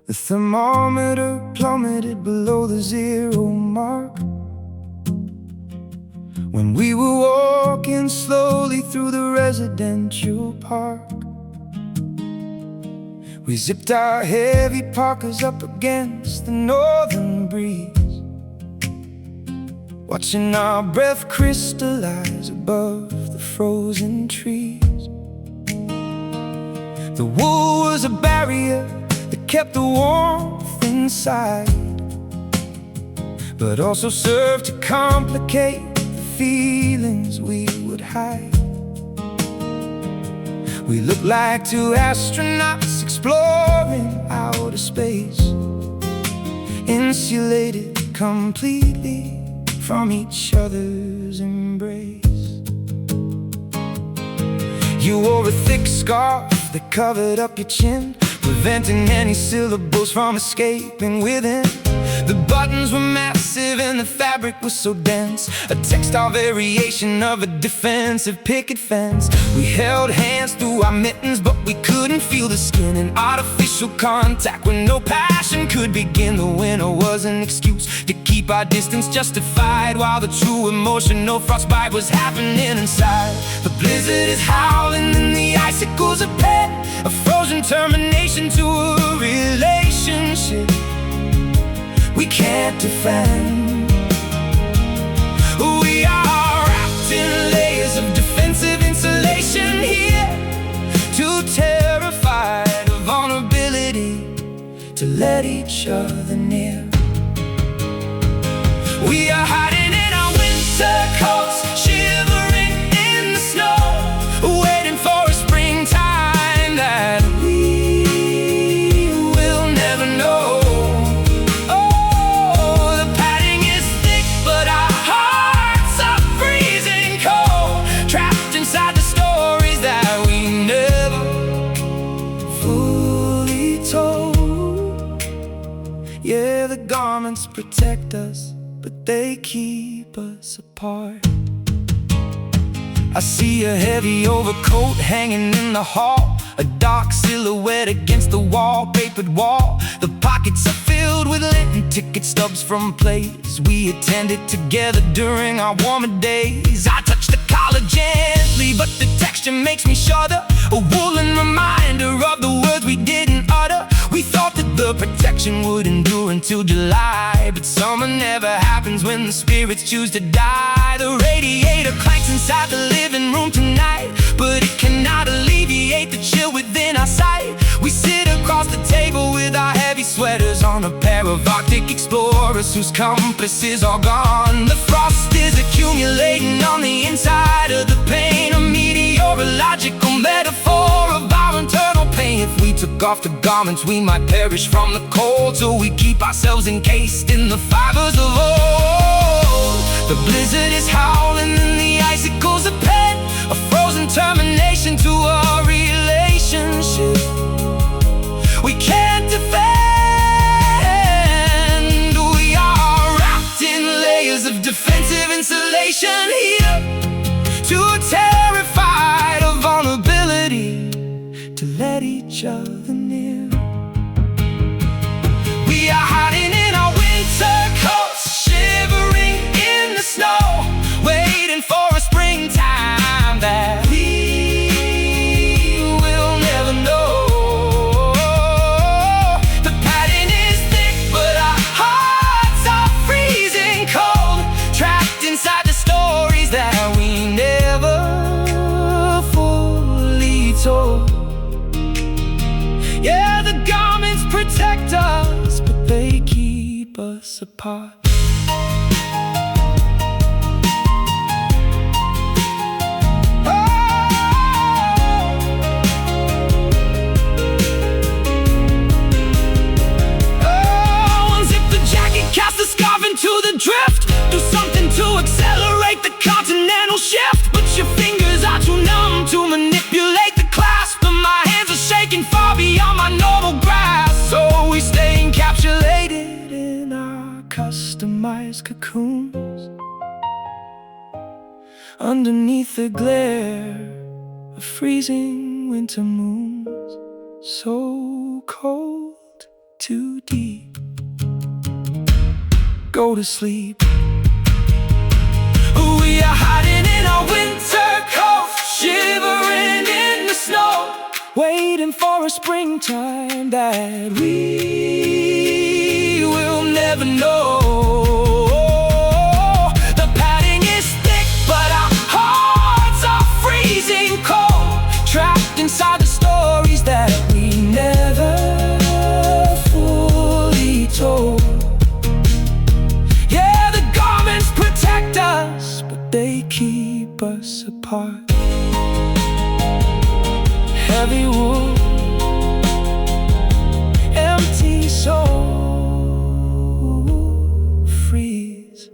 The thermometer plummeted below the 0 mark when we were walking slowly through the residential park. We zipped our heavy parkas up against the northern breeze, watching our breath crystallize above the frozen trees. The wool was a barrier that kept the warmth inside, but also served to complicate the feelings we would hide. We looked like two astronauts exploring outer space, insulated completely from each other's embrace. You wore a thick scarf that covered up your chin, preventing any syllables from escaping within. The buttons were massive and the fabric was so dense, a textile variation of a defensive picket fence. We held hands through our mittens, but we couldn't feel the skin. An artificial contact where no passion could begin. The winter was an excuse to keep our distance justified, while the true emotional frostbite was happening inside. The blizzard is howling and the icicles are pet, a frozen termination to a relationship we can't defend. We are wrapped in layers of defensive insulation here, too terrified of vulnerability to let each other near. We are hiding in our winter coats, shivering in the snow, waiting for a springtime that we will never know. Yeah, the garments protect us, but they keep us apart. I see a heavy overcoat hanging in the hall, a dark silhouette against the wallpapered wall. The pockets are filled with lint and ticket stubs from plays we attended together during our warmer days. I touch the collar gently, but the texture makes me shudder, a woolen reminder of the words we didn't utter. We thought that the protection would endure until July, but summer never happens when the spirits choose to die. The radiator clanks inside the living room tonight, but it cannot alleviate the chill within our sight. We sit across the table with our heavy sweaters on, a pair of Arctic explorers whose compasses are gone. The frost is accumulating on the inside of the pain, a meteorological metaphor of our internal pain. If we took off the garments, we might perish from the cold, so we keep ourselves encased in the fibers of old. The blizzard is howling and the icicles are pet, a frozen termination to our relationship we can't defend. We are wrapped in layers of defensive insulation here, too terrified of vulnerability to let each other near. We are hiding in our winter coats, shivering in the snow, waiting for a springtime that we will never know. The padding is thick, but our hearts are freezing cold, trapped inside the stories that we never fully told. Yeah, the garments protect us, but they keep us apart. Cast the scarf into the drift, do something to accelerate the continental shift. But your fingers are too numb to manipulate the clasp, and my hands are shaking far beyond my normal grasp. So we stay encapsulated in customized cocoons underneath the glare of freezing winter moons, so cold, too deep. Go to sleep. We are hiding in our winter coats, shivering in the snow, waiting for a springtime that we will never know. The padding is thick, but our hearts are freezing cold, trapped inside the stories that we never fully told. Yeah, the garments protect us, but they keep us apart. Heavy wool, empty soul, freeze.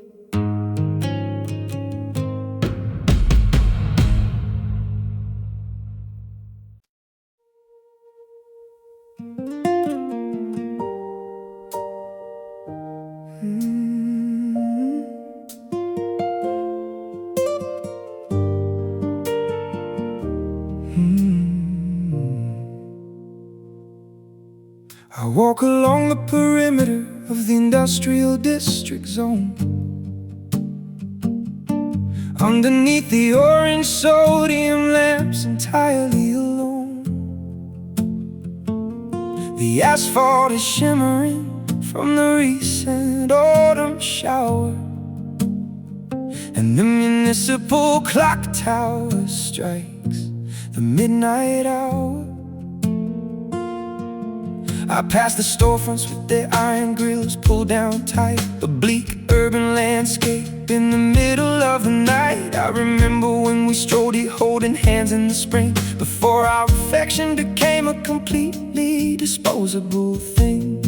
I walk along the perimeter of the industrial district zone, underneath the orange sodium lamps, entirely alone. The asphalt is shimmering from the recent autumn shower, and the municipal clock tower strikes the midnight hour. I pass the storefronts with their iron grills pulled down tight, a bleak urban landscape in the middle of the night. I remember when we strolled it holding hands in the spring, before our affection became a completely disposable thing.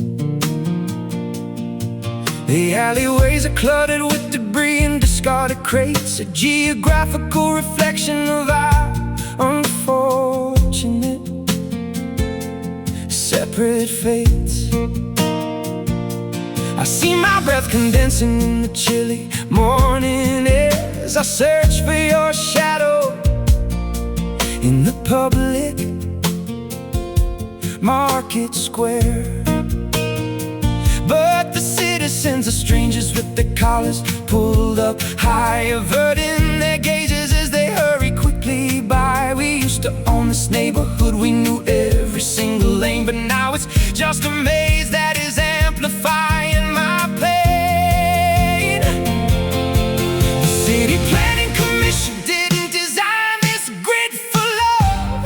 The alleyways are cluttered with debris and discarded crates, a geographical reflection of our unfortunate separate fates. I see my breath condensing in the chilly morning air as I search for your shadow in the public market square. But the citizens are strangers with their collars pulled up high, averting their gazes as they hurry quickly by. We used to own this neighborhood, we knew every single lane, but now it's just a maze that is amplifying my pain. The city planning commission didn't design this grid for love,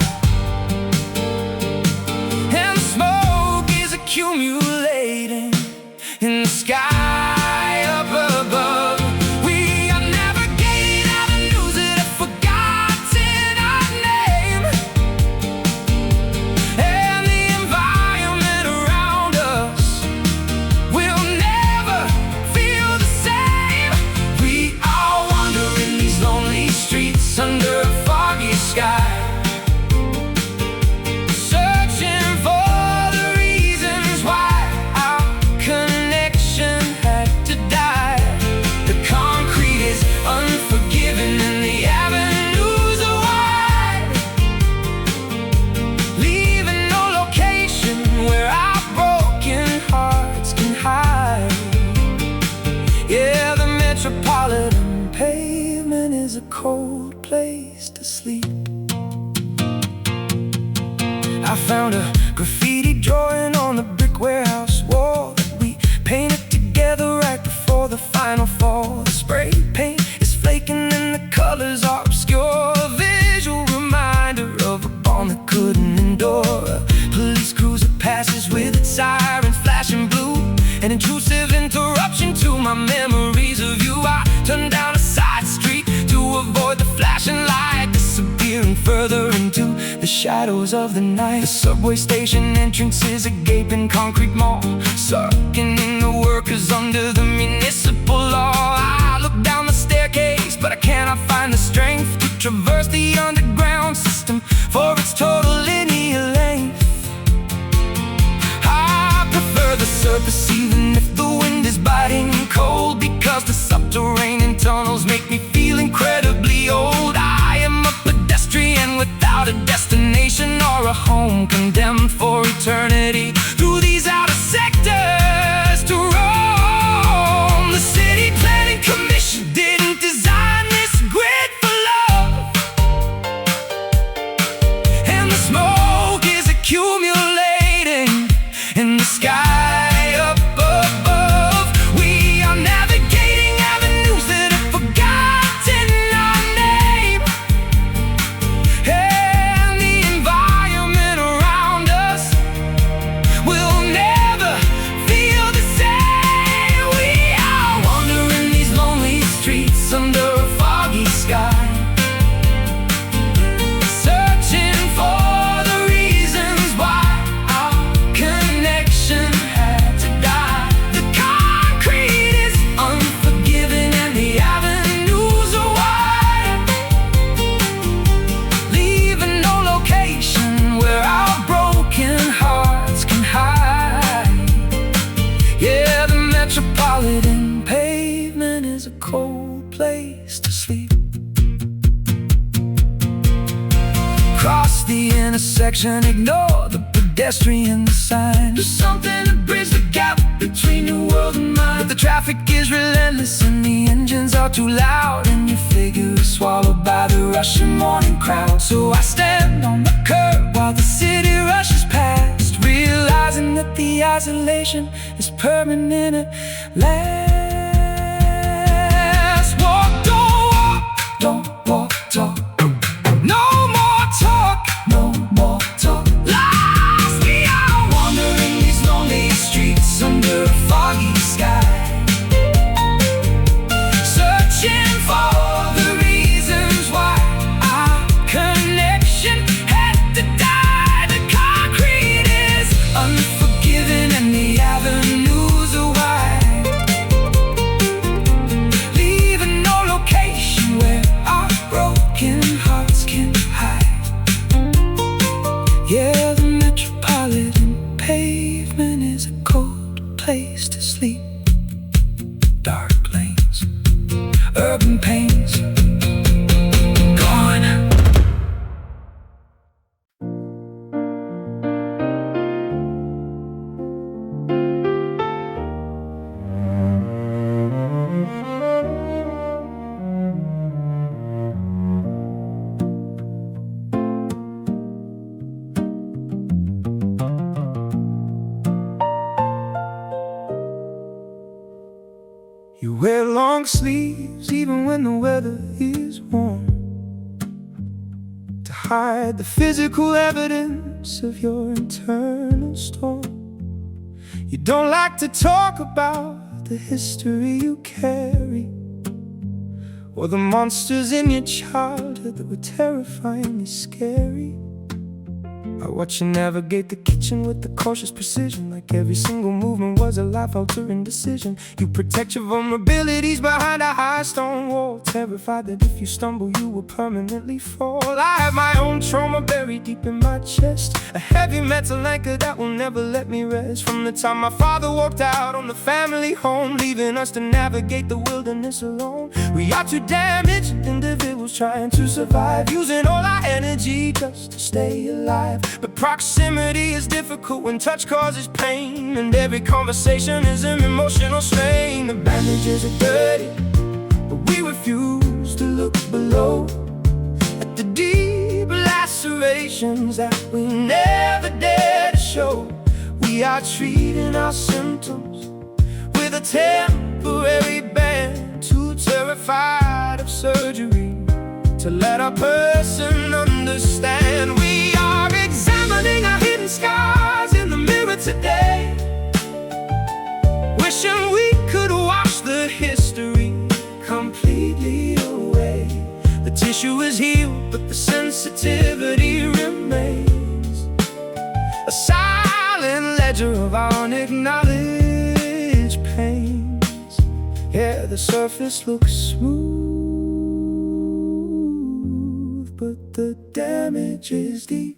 and the smoke is accumulating in the sky up above. We are navigating avenues that have forgotten our name, and the environment around us will never feel the same. We are wandering these lonely streets under a foggy sky, searching for the reasons why our connection had to die. The concrete is unforgiving and the avenues are wide, leaving no location where our broken hearts can hide. Yeah, the metropolitan pavement is a cold place to sleep. I found a graffiti drawing on the brick warehouse wall that we painted together right before the final fall. The spray paint is flaking and the colors are obscure, a visual reminder of a bond that couldn't endure. A police cruiser passes with its sirens flashing blue, an intrusive interruption to my memories of you. I turned down a side street to avoid the flashing light, disappearing further into the shadows of the night. The subway station entrance is a gaping concrete mall, sucking in the workers under the municipal law. I look down the staircase, but I cannot find the strength to traverse the underground system for its total linear length. I prefer the surface even if the wind is biting cold, being condemned for eternity through these outer sectors to roam. The city planning commission didn't design this grid for love, and the smoke is accumulating in the sky up above. We are navigating avenues that have forgotten our name, and the environment around us will never feel the same. We are wandering these lonely streets under a foggy sky, searching for the reasons why our connection had to die. The concrete is unforgiving and the avenues are wide, leaving no location where our broken hearts can hide. Yeah, the metropolitan pavement is a cold place to sleep. Cross the intersection, ignore the pedestrian sign. Do something to bridge the gap between your world and mine. But the traffic is relentless and the engines are too loud, and your figure is swallowed by the rushing morning crowd. So I stand on the curb while the city rushes past, realizing that the isolation is permanent at last. Walk, don't walk, talk. No more talk, no more talk. Lost, we are wandering these lonely streets under a foggy sky, searching for the reasons why our connection had to die. The concrete is unforgiving and the avenues are wide, leaving no location where our broken hearts can hide. Yeah, the metropolitan pavement is a cold place to sleep. Dark lanes, urban pains, gone. You wear long sleeves even when the weather is warm, to hide the physical evidence of your internal storm. You don't like to talk about the history you carry, or the monsters in your childhood that were terrifyingly scary. I watch you navigate the kitchen with the cautious precision, like every single movement was a life-altering decision. You protect your vulnerabilities behind a high stone wall, terrified that if you stumble you will permanently fall. I have my own trauma buried deep in my chest, a heavy metal anchor that will never let me rest. From the time my father walked out on the family home, leaving us to navigate the wilderness alone. We are two damaged individuals trying to survive, using all our energy just to stay alive. But proximity is difficult when touch causes pain, and every conversation is an emotional strain. The bandages are dirty, but we refuse to look below at the deep lacerations that we never dare to show. We are treating our symptoms with a temporary band, too terrified of surgery to let our person understand. We are examining our hidden scars in the mirror today, wishing we could wash the history completely away. The tissue is healed, but the sensitivity remains, a silent ledger of our unacknowledged pains. Yeah, the surface looks smooth, but the damage is deep.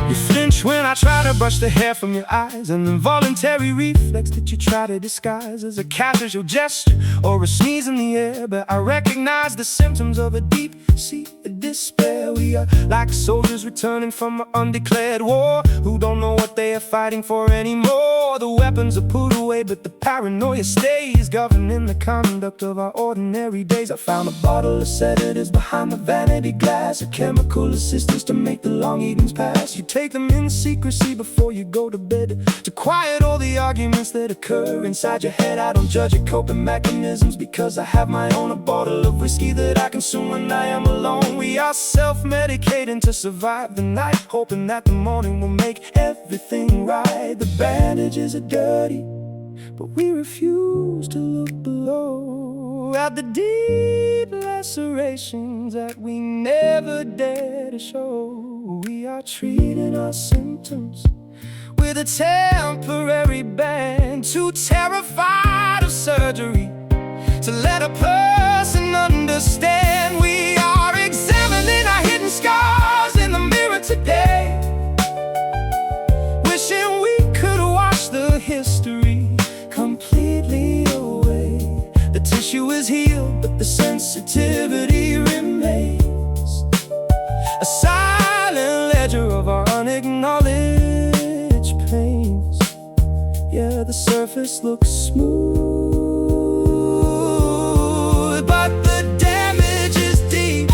You flinch when I try to brush the hair from your eyes, an involuntary reflex that you try to disguise as a casual gesture or a sneeze in the air. But I recognize the symptoms of a deep-seated despair. We are like soldiers returning from an undeclared war, who don't know what they are fighting for anymore. The weapons are put away, but the paranoia stays, governing the conduct of our ordinary days. I found a bottle of sedatives behind the vanity glass, a chemical assistance to make the long evenings pass. You take them in secrecy before you go to bed, to quiet all the arguments that occur inside your head. I don't judge your coping mechanisms, because I have my own. A bottle of whiskey that I consume when I am alone. We are self-medicating to survive the night, hoping that the morning will make everything right. The bandages are dirty, but we refuse to look below at the deep lacerations that we never dare to show. We are treating our symptoms with a temporary band, too terrified of surgery to let a person understand. We are examining our hidden scars in the mirror today, wishing we could wash the history completely away. The tissue is healed, but the sensitivity remains, a silent ledger of our unacknowledged pains. Yeah, the surface looks smooth, but the damage is deep.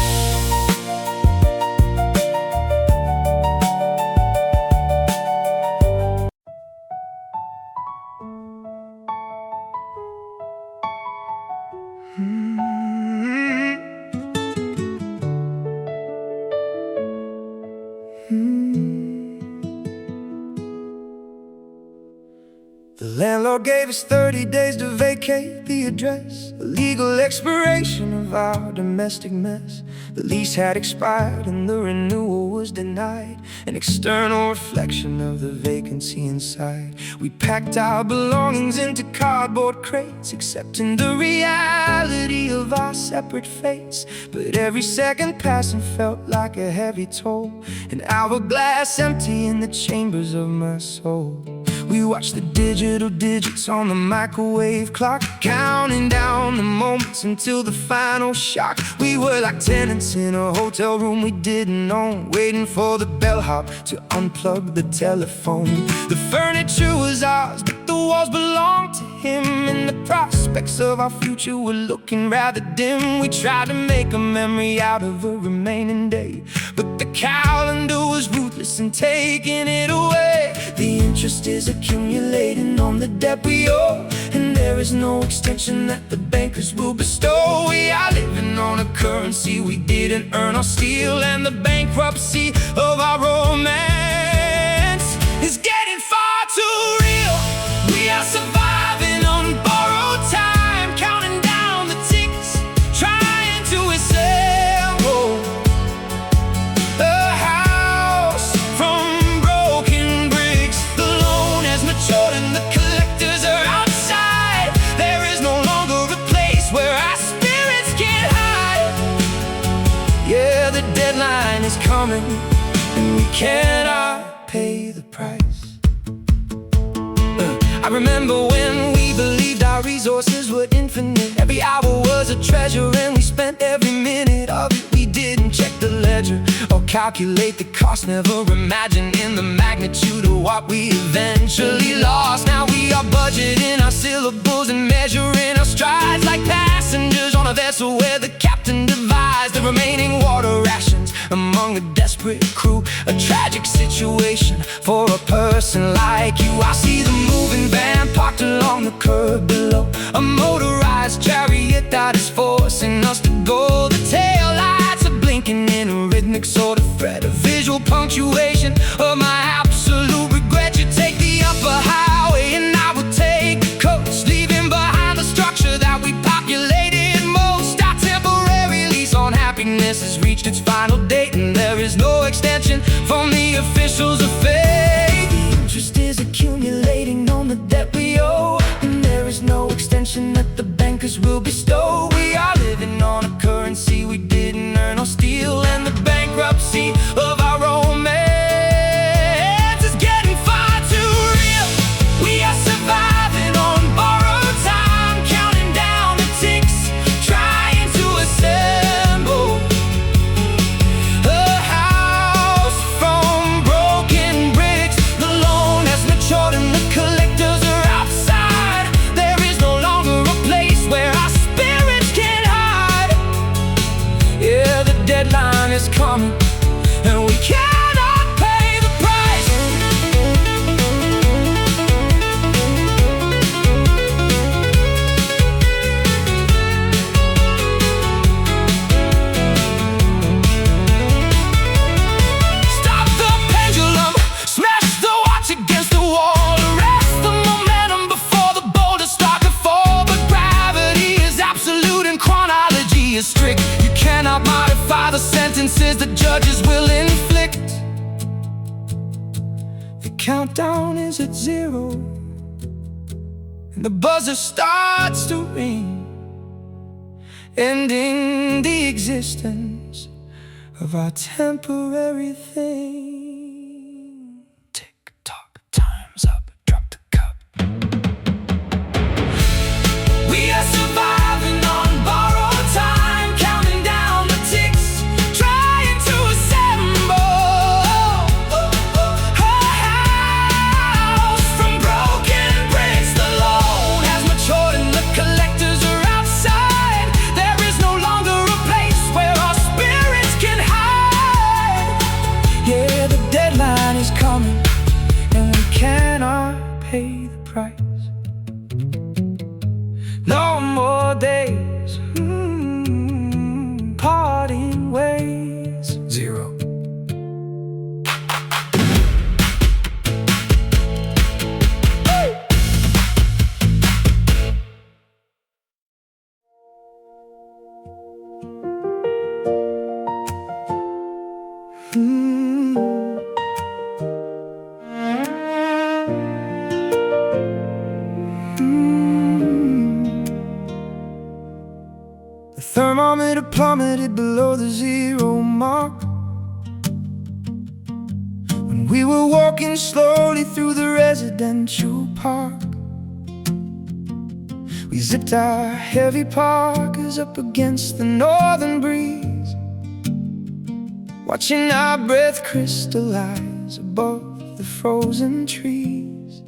The landlord gave us 30 days to vacate the address, a legal expiration of our domestic mess. The lease had expired and the renewal was denied, an external reflection of the vacancy inside. We packed our belongings into cardboard crates, accepting the reality of our separate fates. But every second passing felt like a heavy toll, an hourglass empty in the chambers of my soul. We watched the digital digits on the microwave clock, counting down the moments until the final shock. We were like tenants in a hotel room we didn't own, waiting for the bellhop to unplug the telephone. The furniture was ours, but the walls belonged to him, and the prospects of our future were looking rather dim. We tried to make a memory out of a remaining day, but the calendar was ruthless in taking it away. The interest is accumulating on the debt we owe, and there is no extension that the bankers will bestow. We are living on a currency we didn't earn or steal, and the bankruptcy of our romance is getting far too real. We are surviving on borrowed time, counting down the ticks, trying to assemble a house from broken bricks. The loan has matured and the collectors are outside. There is no longer a place where our spirits can hide. Yeah, the deadline is coming, and we cannot pay the price. I remember when we believed our resources were infinite. Every hour was a treasure, and we spent every minute of it. We didn't check the ledger or calculate the cost, never imagining the magnitude of what we eventually lost. Now we are budgeting our syllables and measuring our strides, like passengers on a vessel where the captain divides the remaining water rations among a desperate crew. A tragic situation for a person like you. I see the moving van parked along the curb below, a motorized chariot that is forcing us to go. The tail lights are blinking in a rhythmic sort of thread, a visual punctuation of my absolute regret. You take the upper highway and I will take the coast, leaving behind the structure that we populated most. Our temporary lease on happiness has reached its final date, and there is no extension from the officials of fate. The interest is accumulating on the debt we owe, and there is no extension that the bankers will bestow. We are living on a currency we didn't earn or steal, and the bankruptcy cannot pay the price. Stop the pendulum, smash the watch against the wall, arrest the momentum before the boulders start to fall. But gravity is absolute and chronology is strict. You cannot modify the sentences the judges will inflict. The countdown is at 0, and the buzzer starts to ring, ending the existence of our temporary thing. Tick tock, time's up, drop the cup. We are surviving on borrowed time, counting down the ticks, trying to assemble a house from broken bricks. The loan has matured and the collectors are outside. There is no longer a place where our spirits can hide. Yeah, the deadline is coming, and we cannot pay the price. No more days, parting ways. 0. The thermometer plummeted below the 0 mark when we were walking slowly through the residential park. We zipped our heavy parkas up against the northern breeze, watching our breath crystallize above the frozen trees.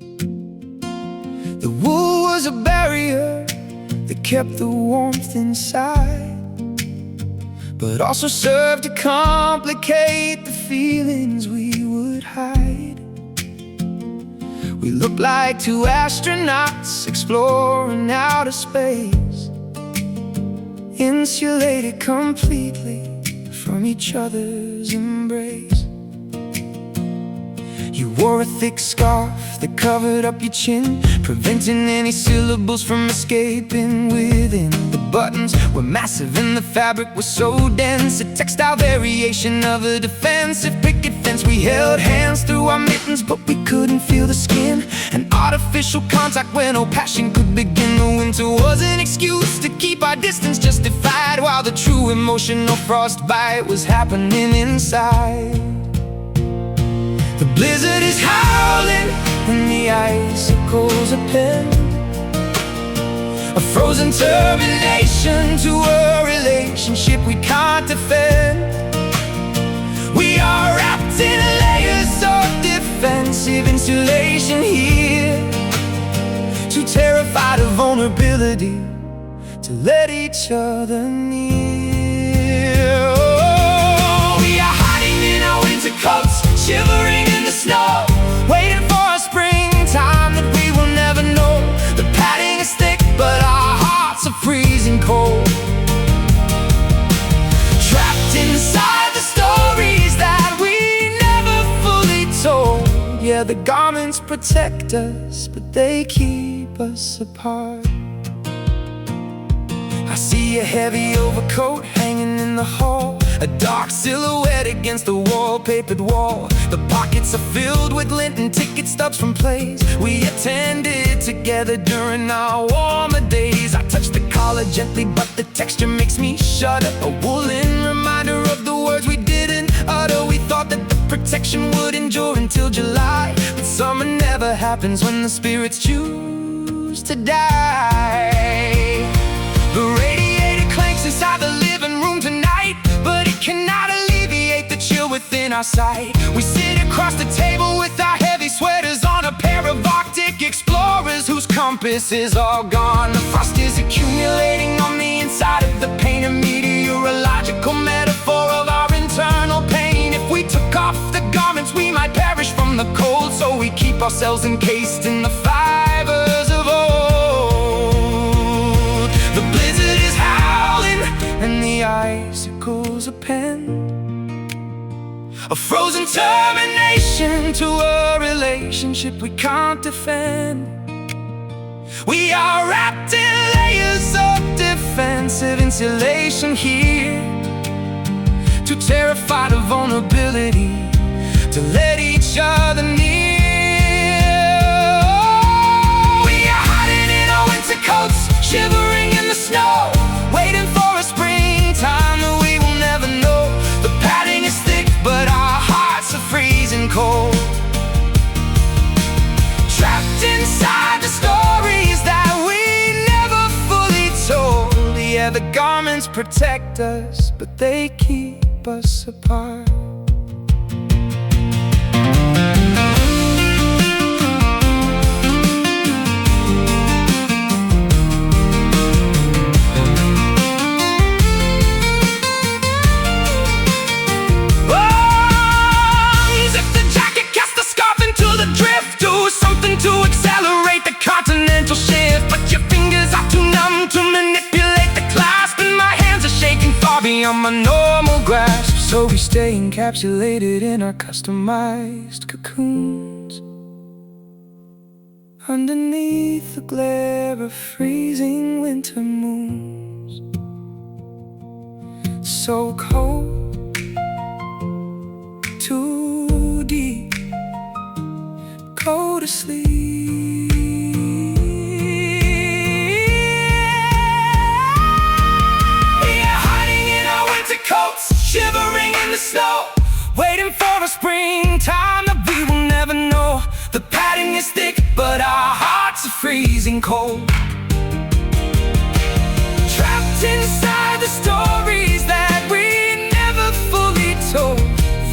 The wool was a barrier that kept the warmth inside, but also served to complicate the feelings we would hide. We looked like 2 astronauts exploring outer space, insulated completely from each other's embrace. You wore a thick scarf that covered up your chin, preventing any syllables from escaping within. The buttons were massive and the fabric was so dense, a textile variation of a defensive picket fence. We held hands through our mittens, but we couldn't feel the skin. An artificial contact where no passion could begin. The winter was an excuse to keep our distance justified, while the true emotional frostbite was happening inside. The blizzard is howling and the icicles are pinned, a frozen termination to a relationship we can't defend. We are wrapped in layers of defensive insulation here, too terrified of vulnerability to let each other near. Oh, we are hiding in our winter coats, shivering in the snow, waiting for a springtime that we will never know. The padding is thick, but our hearts are freezing cold, trapped inside the stories that we never fully told. Yeah, the garments protect us, but they keep us apart. I see a heavy overcoat hanging in the hall, a dark silhouette against the wallpapered wall. The pockets are filled with lint and ticket stubs from plays we attended together during our warmer days. I touch the collar gently, but the texture makes me shudder, a woolen reminder of the words we didn't utter. We thought that the protection would endure until July, but summer never happens when the spirits choose to die. The radiator clanks inside the living room tonight, but it cannot alleviate the chill within our sight. We sit across the table with our heavy sweaters on, a pair of Arctic explorers whose compass is all gone. The frost is accumulating on the inside of the pain, a meteorological metaphor of our internal pain. If we took off keep ourselves encased in the fibers of old. The blizzard is howling and the icicles are penned, a frozen termination to a relationship we can't defend. We are wrapped in layers of defensive insulation here, too terrified of vulnerability to let each other near. We are hiding in our winter coats, shivering in the snow, waiting for a springtime that we will never know. The padding is thick, but our hearts are freezing cold, trapped inside the stories that we never fully told. Yeah, the garments protect us, but they keep us apart. To accelerate the continental shift, but your fingers are too numb to manipulate the clasp, and my hands are shaking far beyond my normal grasp. So we stay encapsulated in our customized cocoons, underneath the glare of freezing winter moons. So cold, too deep, go to sleep. We are hiding in our winter coats, shivering in the snow, waiting for a springtime that we will never know. The padding is thick, but our hearts are freezing cold, trapped inside the stories that we never fully told.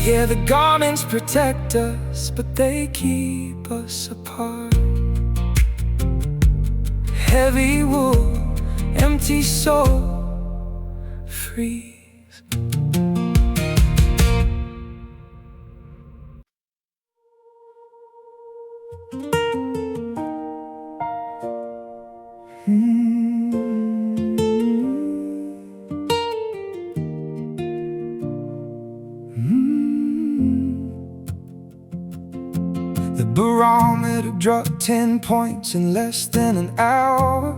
Yeah, the garments protect us, but they keep us apart. Heavy wool, empty soul, freeze. The barometer dropped 10 points in less than an hour,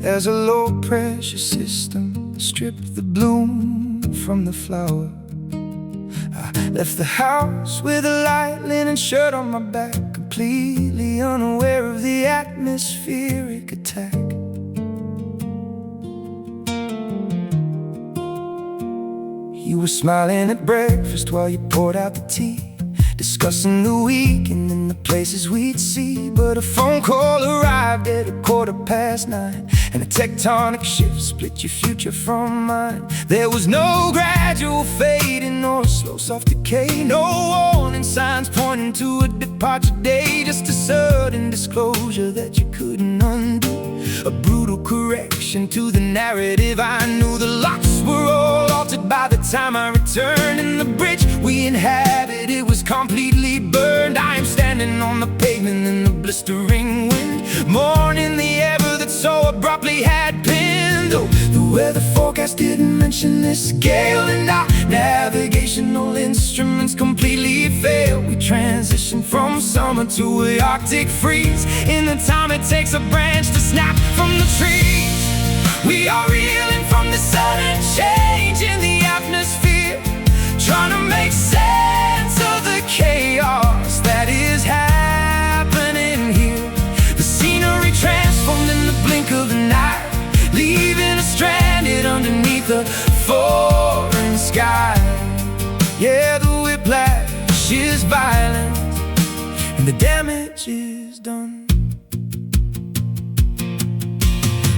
as a low-pressure system stripped the bloom from the flower. I left the house with a light linen shirt on my back, completely unaware of the atmospheric attack. You were smiling at breakfast while you poured out the tea, discussing the weekend and the places we'd see. But a phone call arrived at 9:15, and a tectonic shift split your future from mine. There was no gradual fading or a slow soft decay, no warning signs pointing to a departure day, just a sudden disclosure that you couldn't undo, a brutal correction to the narrative I knew. The locks were all altered by the time I returned, and the bridge we inhabited was completely burned. I am standing on the pavement in the blistering wind, mourning the ever that so abruptly had pinned. Oh, the weather forecast didn't mention this gale, and our navigational instruments completely failed. We transitioned from summer to an Arctic freeze in the time it takes a branch to snap from the trees. We are reeling from the sudden change in the atmosphere, trying to make sense of the chaos that is happening here. The scenery transformed in the blink of an eye, leaving us stranded underneath a foreign sky. Yeah, the whiplash is violent, and the damage is done.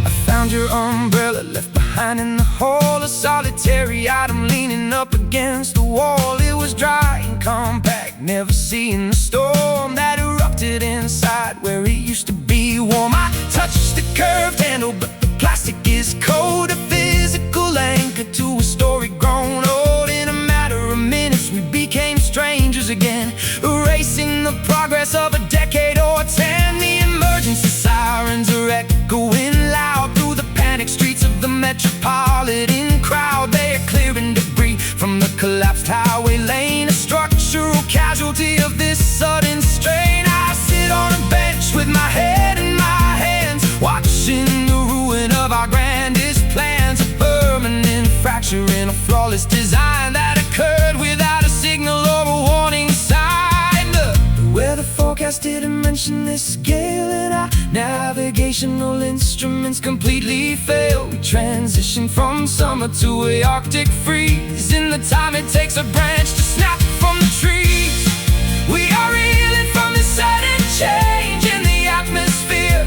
I found your umbrella left behind in the hall, a solitary item leaning up against the wall. It was dry and compact, never seeing the storm that erupted inside where it used to be warm. I touched the curved handle, but the plastic is cold, a physical anchor to a story grown old. In a matter of minutes we became strangers again, erasing collapsed highway lane, a structural casualty of this sudden strain. I sit on a bench with my head in my hands, watching the ruin of our grandest plans. A permanent fracture in a flawless design that occurred without a signal or a warning sign. The weather forecast didn't mention this scale, and our navigational instruments completely failed. We transitioned from summer to a Arctic freeze in the time it takes a branch to snap from the trees. We are reeling from this sudden change in the atmosphere,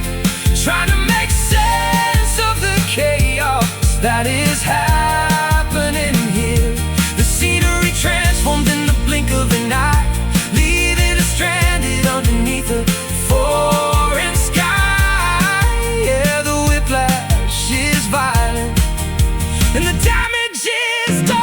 trying to make sense of the chaos that is happening here. The scenery transformed in the blink of an eye, leaving us stranded underneath a foreign sky. Yeah, the whiplash is violent, and the damage is done.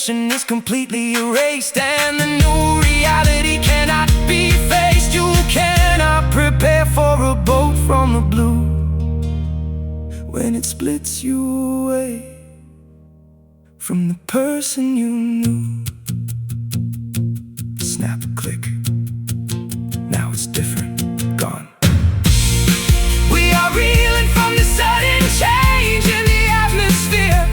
Is completely erased, and the new reality cannot be faced. You cannot prepare for a bolt from the blue when it splits you away from the person you knew. Snap, click, now it's different, gone. We are reeling from the sudden change in the atmosphere,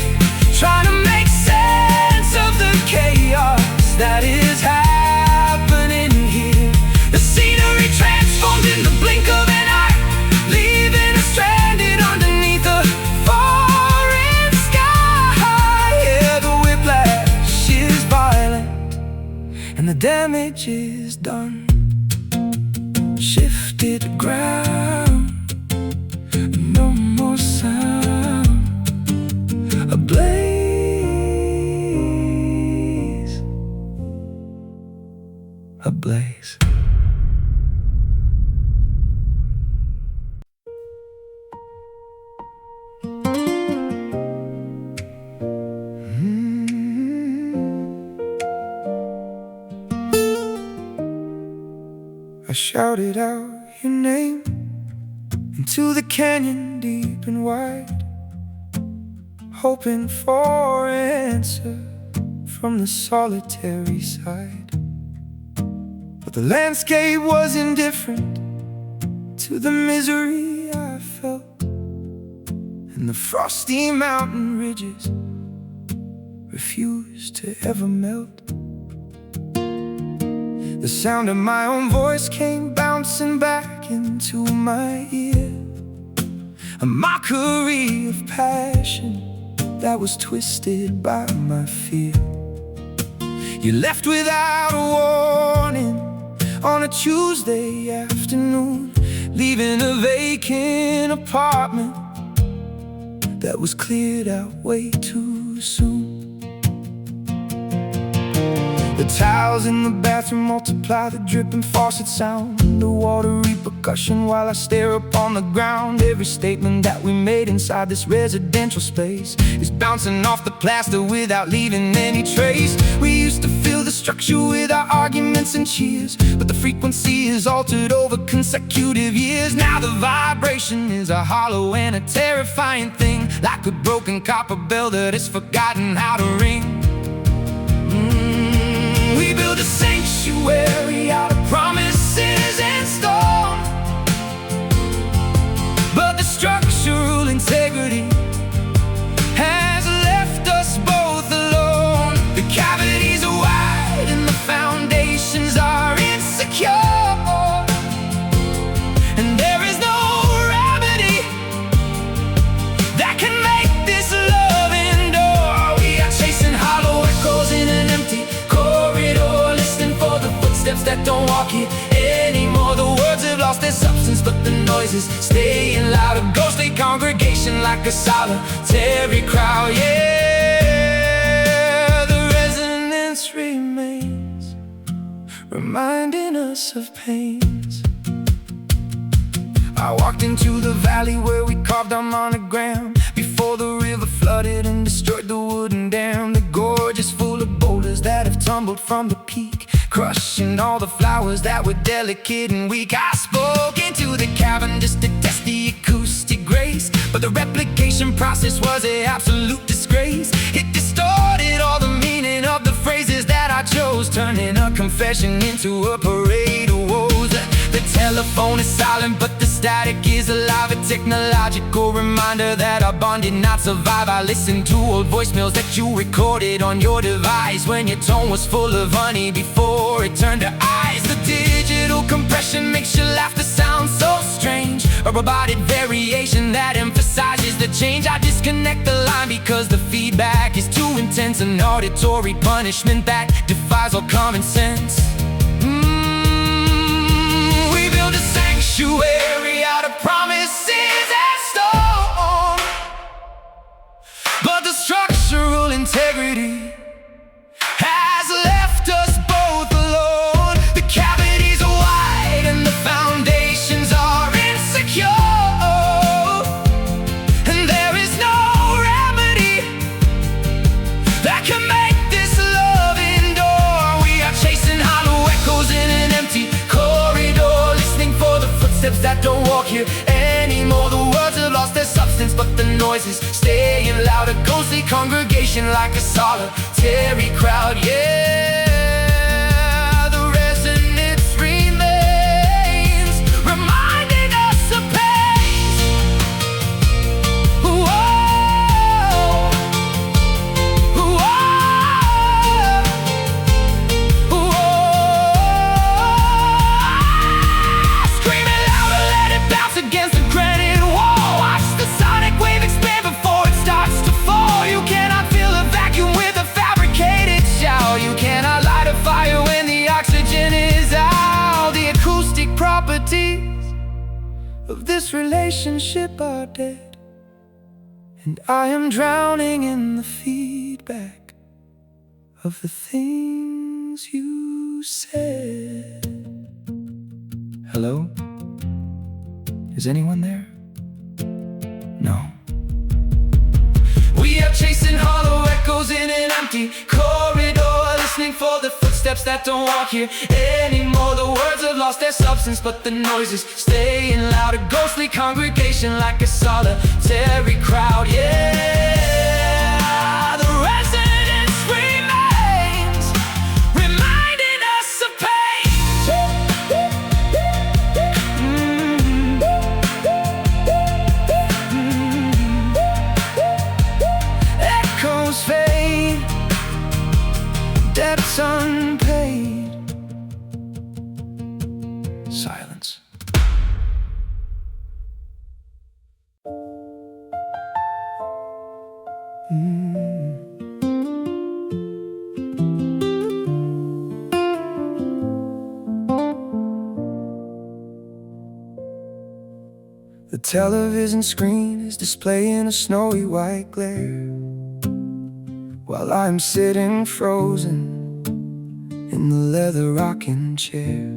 trying to make sense of the chaos that is happening here. The scenery transformed in the blink of an eye, leaving us stranded underneath a foreign sky. Yeah, the whiplash is violent, and the damage is done. Shifted ground, no more sound, a blaze. Ablaze. I shouted out your name into the canyon deep and wide, hoping for an answer from the solitary side. But the landscape was indifferent to the misery I felt, and the frosty mountain ridges refused to ever melt. The sound of my own voice came bouncing back into my ear, a mockery of passion that was twisted by my fear. You left without a warning on a Tuesday afternoon, leaving a vacant apartment that was cleared out way too soon. The tiles in the bathroom multiply the dripping faucet sound, the water repercussion while I stare up on the ground. Every statement that we made inside this residential space is bouncing off the plaster without leaving any trace. We used to fill the structure with our arguments and cheers, but the frequency is altered over consecutive years. Now the vibration is a hollow and a terrifying thing, like a broken copper bell that has forgotten how to ring. We build a sanctuary out of promises and stone, but the structural integrity has left us both alone. The cavities are wide and the foundations are insecure, and there is no remedy that can make this love endure. We are chasing hollow echoes in an empty corridor, listening for the footsteps that don't walk it anymore. The words have lost their substance, but the noises staying loud. A ghostly congregation like a solitary crowd. Yeah, the resonance remains, reminding us of pains. I walked into the valley where we carved our monogram, before the river flooded and destroyed the wooden dam. The gorge is full of boulders that have tumbled from the peak, crushing all the flowers that were delicate and weak. I spoke into the cavern just to test the acoustic grace, but the replication process was an absolute disgrace. It distorted all the meaning of the phrases that I chose, turning a confession into a parade of woes. The telephone is silent, but the static is alive, a technological reminder that our bond did not survive. I listened to old voicemails that you recorded on your device, when your tone was full of honey before it turned to ice. The digital compression makes your laughter sound so strange, a robotic variation that emphasizes the change. I disconnect the line because the feedback is too intense, an auditory punishment that defies all common sense. We build a sanctuary out of promises and stone, but the structural integrity has left us both alone. The cavities are wide and the foundations are insecure, and there is no remedy that can make this love endure. We are chasing hollow echoes in an empty corridor, listening for the footsteps that don't walk here anymore. The words have lost their substance, but the noises staying loud. A ghostly congregation like a solitary crowd. Yeah, the resonance remains, reminding us of pain. Whoa, whoa, whoa. Screaming louder, let it bounce against the granite wall. Watch the sonic wave expand before it starts to fall. You cannot fill a vacuum with a fabricated shout. You cannot light a fire when the oxygen is out. The acoustic properties of this relationship are dead, and I am drowning in the feedback of the things you said. Hello? Is anyone there? No. We are chasing hollow echoes in an empty corridor, listening for the footsteps that don't walk here anymore. The words have lost their substance, but the noises staying loud. A ghostly congregation like a solitary crowd. Yeah, the resonance remains, reminding us of pain. Echoes fade, debts unpaid. Silence. The television screen is displaying a snowy white glare, while I'm sitting frozen in the leather rocking chair.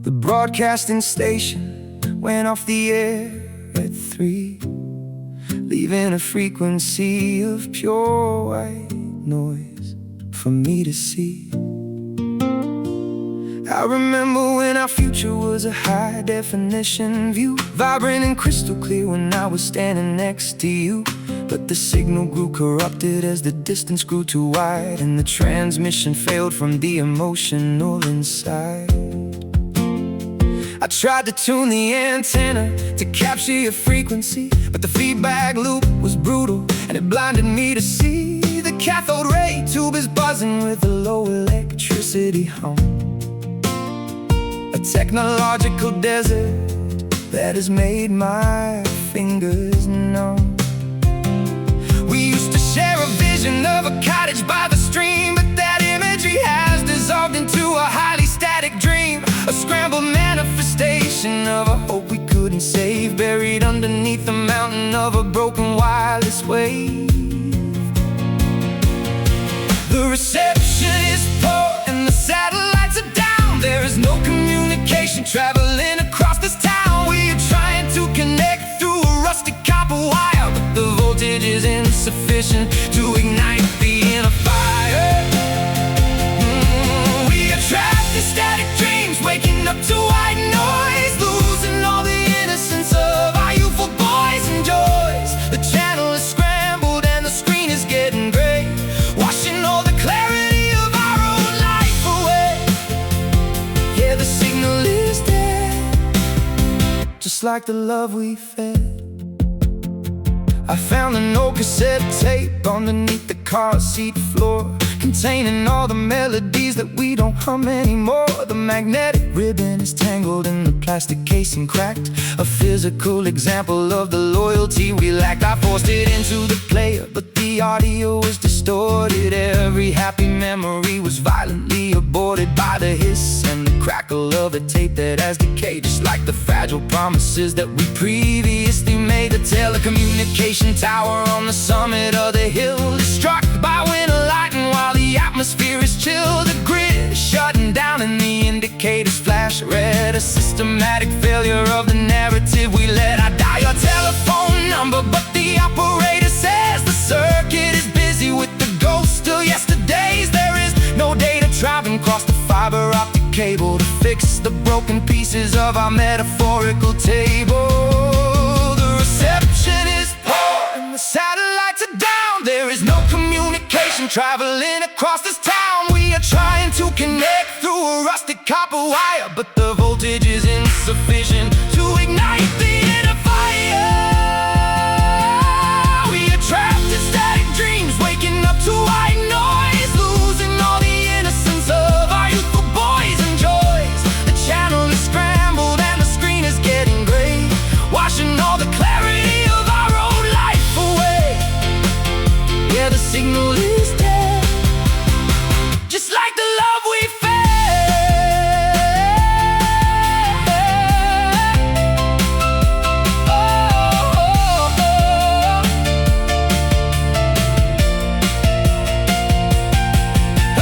The broadcasting station went off the air at 3, leaving a frequency of pure white noise for me to see. I remember when our future was a high-definition view, vibrant and crystal clear when I was standing next to you. But the signal grew corrupted as the distance grew too wide, and the transmission failed from the emotional inside. I tried to tune the antenna to capture your frequency, but the feedback loop was brutal, and it blinded me to see. The cathode ray tube is buzzing with a low electricity hum, a technological desert that has made my fingers numb. We used to share a vision of a cottage by the stream, but that imagery has dissolved into a highly static dream, a scrambled manifestation of a hope we couldn't save, buried underneath the mountain of a broken wireless wave. The reception is poor and the satellites are down. There is no communication communication traveling across this town. We are trying to connect through a rusty copper wire, but the voltage is insufficient to ignite the inner fire. We are trapped in static dreams, waking up to white noise, losing all the innocence of our youthful boys and joys. The channel is scrambled and the screen is getting gray, washing all the clarity of our own life away. Yeah, the signal is dead, just like the love we fed. I found an old cassette tape underneath the car seat floor, containing all the melodies that we don't hum anymore. The magnetic ribbon is tangled in the plastic casing cracked, a physical example of the loyalty we lacked. I forced it into the player, but the audio was distorted. Every happy memory was violently aborted by the hiss and the crackle of a tape that has decayed, just like the fragile promises that we previously made. The telecommunication tower on the summit of the hill is struck by winter lightning while the atmosphere is chill. The grid is shutting down and the indicators flash red, a systematic failure of the narrative we led. I dial your telephone number, but the operator says the circuit is busy with the ghost of yesterdays. There is no data traveling across the fiber optic cable to fix the broken pieces of our metaphorical table. The reception is poor and the satellites are down. There is no communication traveling across this town. We are trying to connect through a rusted copper wire, but the voltage is insufficient to ignite the inner fire. We are trapped in static dreams, waking up to white noise, losing all the innocence of our youthful boys and joys. The channel is scrambled and the screen is getting gray, washing all the clarity of our own life away. Yeah, the signal is dead, just like the love we fed.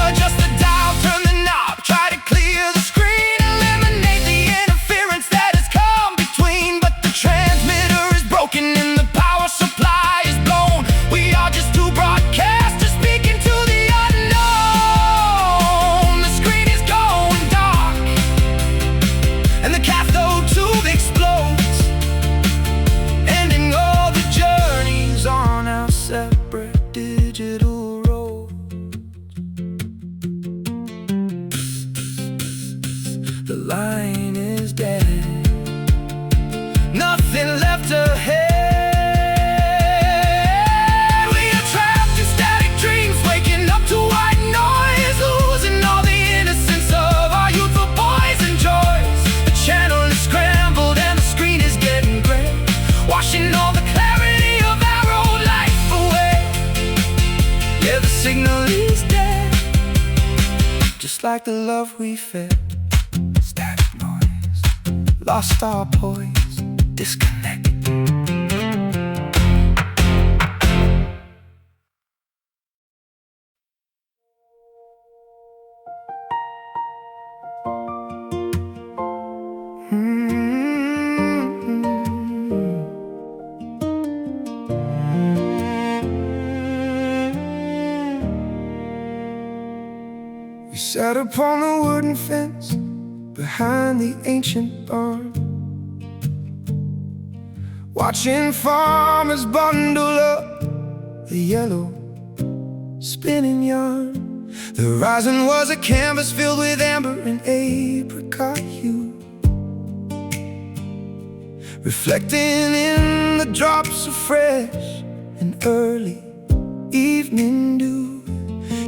Adjust the dial, turn the knob, try to clear the screen, eliminate the interference that has come between. But the transmitter is broken and the power supply is blown. We are just two broadcasters speaking to the unknown. The screen is going dark and the cathode tube explodes, ending all the journeys on our separate digital roads. The line is dead, nothing left ahead. We are trapped in static dreams, waking up to white noise, losing all the innocence of our youthful boys and joys. The channel is scrambled and the screen is getting gray, washing all the clarity of our own life away. Yeah, the signal is dead, just like the love we fed. Static noise, lost our poise, disconnected. We sat upon the wooden fence behind the ancient barn, watching farmers bundle up the yellow spinning yarn. The horizon was a canvas filled with amber and apricot hue, reflecting in the drops of fresh and early evening dew.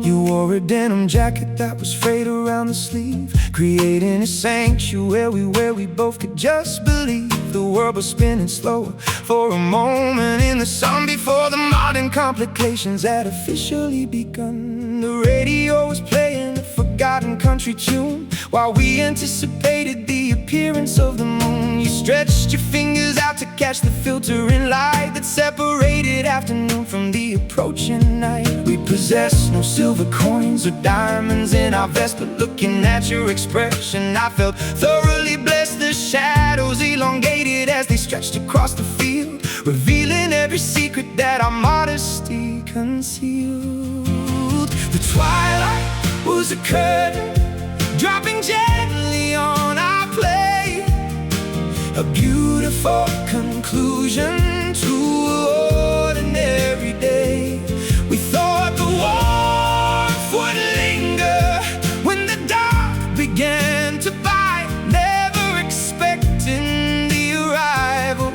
You wore a denim jacket that was frayed around the sleeve, creating a sanctuary where we both could just believe the world was spinning slower for a moment in the sun before the modern complications had officially begun. The radio was playing a forgotten country tune while we anticipated the appearance of the moon. You stretched your fingers out to catch the filtering light that separated afternoon from the approaching night. We possessed no silver coins or diamonds in our vest, but looking at your expression I felt thoroughly blessed. shadows elongated as they stretched across the field, revealing every secret that our modesty concealed. The twilight was a curtain, dropping gently on our play, a beautiful conclusion to an ordinary day. We thought the warmth would linger when the dark began to bite, never expecting the arrival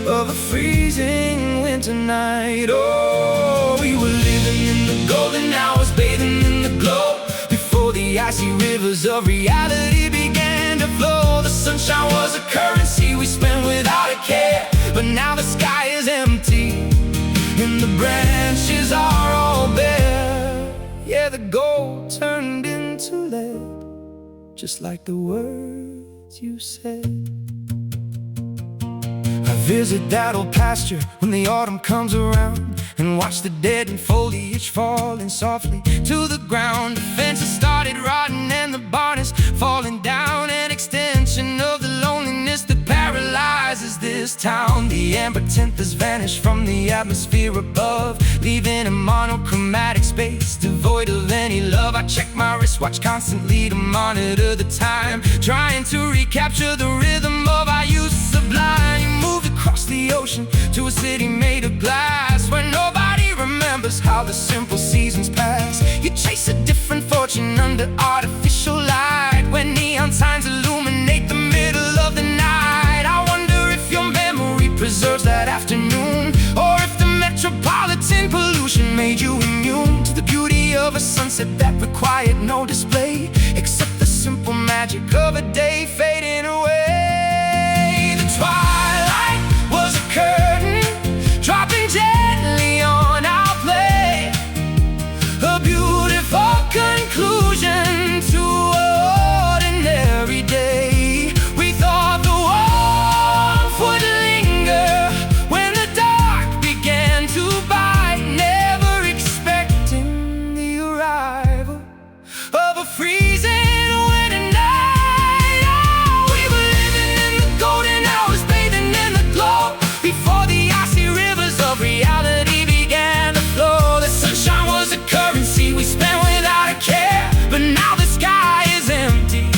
of a freezing winter night. Oh, we were living in the golden hours, bathing in the glow, before the icy rivers of reality began to flow. The sunshine was a currency we spent without a care, but now the sky is empty and the branches are all bare. Yeah, the gold turned into lead, just like the words you said. I visit that old pasture when the autumn comes around, and watch the dead and foliage falling softly to the ground. The fences started rotting and the barn is falling down, an extension of the loneliness that paralyzes this town. The amber tint has vanished from the atmosphere above, leaving a monochromatic space devoid of any love. I check my wristwatch constantly to monitor the time, trying to recapture the rhythm of our youth sublime. You moved across the ocean to a city made of glass, where nobody remembers how the simple seasons pass. You chase a different fortune under artificial light, when neon signs illuminate the middle of the night. I wonder if your memory preserves that afternoon, or if the metropolitan pollution made you immune to the beauty of a sunset that required no display, except the simple magic of a day fading away. The twilight was a curtain, dropping gently on our play, a beautiful conclusion to an ordinary day. We thought the warmth would linger when the dark began to bite, never expecting the arrival of a freezing winter night. Oh, we were living in the golden hours, bathing in the glow, before the icy rivers of reality began to flow. The sunshine was a currency we spent without a care, but now the sky is empty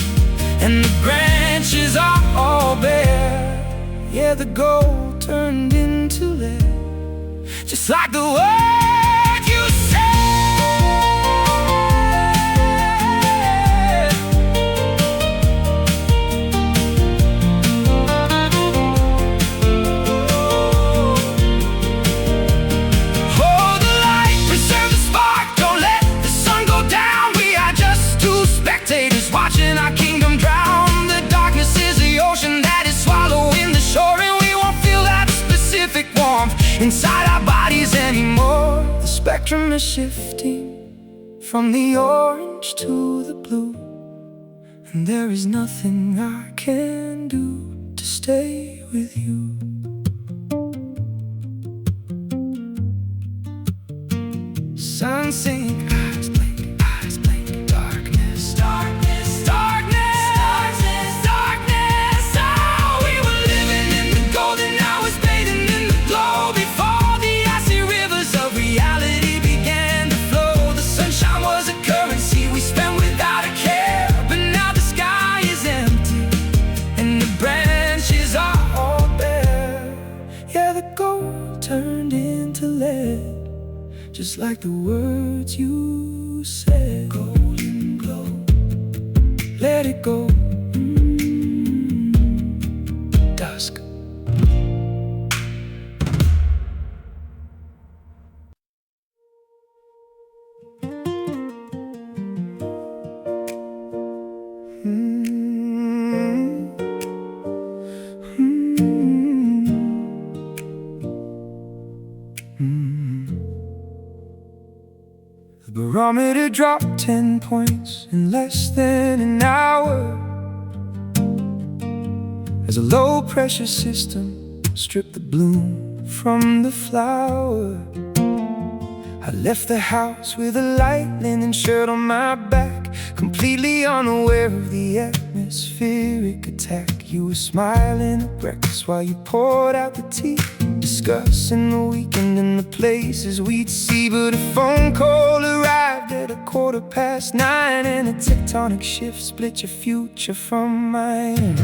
and the branches are all bare. Yeah, the gold turned into lead, just like the word you said. Hold the light, preserve the spark, don't let the sun go down. We are just two spectators watching our kingdom drown. The darkness is the ocean that is swallowing the shore, and we won't feel that specific warmth inside our bodies anymore. The spectrum is shifting from the orange to the blue, and there is nothing I can do to stay with you. Sun sink, eyes blink, darkness, darkness, darkness, darkness, darkness. Oh, we were living in the golden hours, bathing in the glow, before the icy rivers of reality began to flow. The sunshine was a currency we spent without a care, but now the sky is empty and the branches are all bare. Yeah, the gold turned into lead, just like the words you said. Golden glow, let it go. Dusk. The barometer dropped 10 points in less than an hour, as a low-pressure system stripped the bloom from the flower. I left the house with a light linen shirt on my back, completely unaware of the atmospheric attack. You were smiling at breakfast while you poured out the tea, discussing the weekend and the places we'd see. But a phone call arrived at 9:15, and a tectonic shift split your future from mine.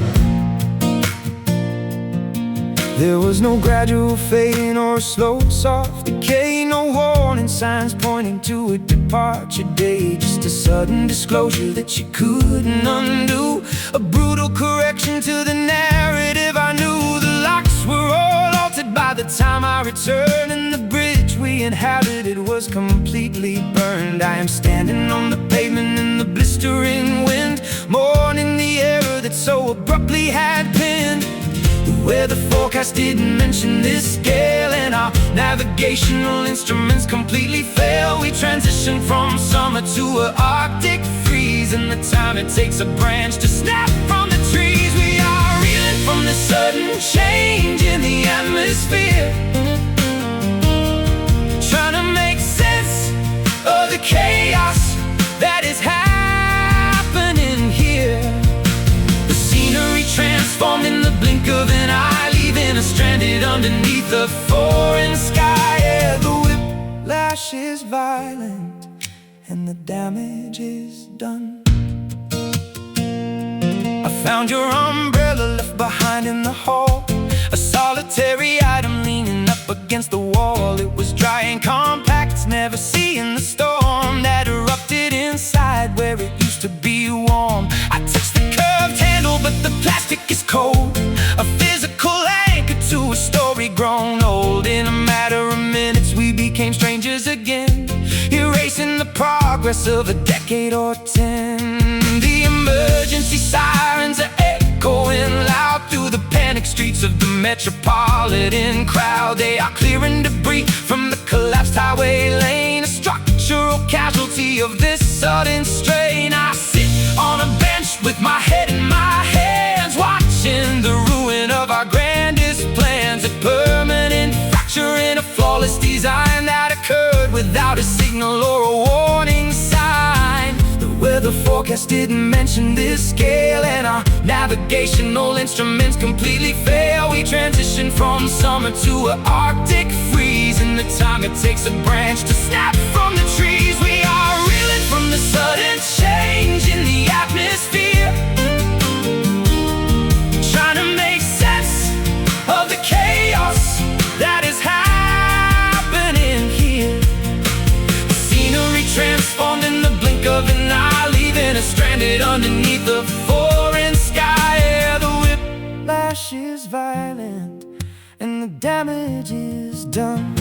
There was no gradual fading or a slow, soft decay, no warning signs pointing to a departure day. Just a sudden disclosure that you couldn't undo, a brutal correction to the narrative I knew. The locks were all altered by the time I returned, and the bridge we inhabited was completely burned. I am standing on the pavement in the blistering wind, mourning the error that so abruptly had pinned. Where the forecast didn't mention this scale, and our navigational instruments completely fail. We transition from summer to an Arctic freeze, and the time it takes a branch to snap from the trees. We are reeling from the sudden change in the atmosphere, trying to make sense of the chaos that is happening here. The scenery transformed in the blink of an eye, leaving us stranded underneath a foreign sky. Yeah, the whiplash is violent and the damage is done. I found your umbrella left behind in the hall, a solitary item leaning up against the wall. It was dry and compact, never seeing the storm that erupted inside where it used to be warm. I touched the curved handle, but the plastic is cold, a physical anchor to a story grown old. In a matter of minutes we became strangers again, erasing the progress of a decade or 10. The emergency sirens are echoing loud through the panic streets of the metropolitan crowd. They are clearing debris from the collapsed highway lane, a structural casualty of this sudden strain. I sit on a bench with my head in my hands, watching the ruin of our grandest plans, a permanent fracture in a flawless design that occurred without a signal or a warning sign. The weather forecast didn't mention this scale, and our navigational instruments completely fail. We transition from summer to an Arctic freeze, and the time it takes a branch to snap from the trees. We are reeling from the sudden change in the atmosphere, trying to make sense of the chaos that is happening here. The scenery transformed in the blink of an eye, leaving us stranded underneath the foreign sky. Yeah, the whiplash is violent and the damage is done.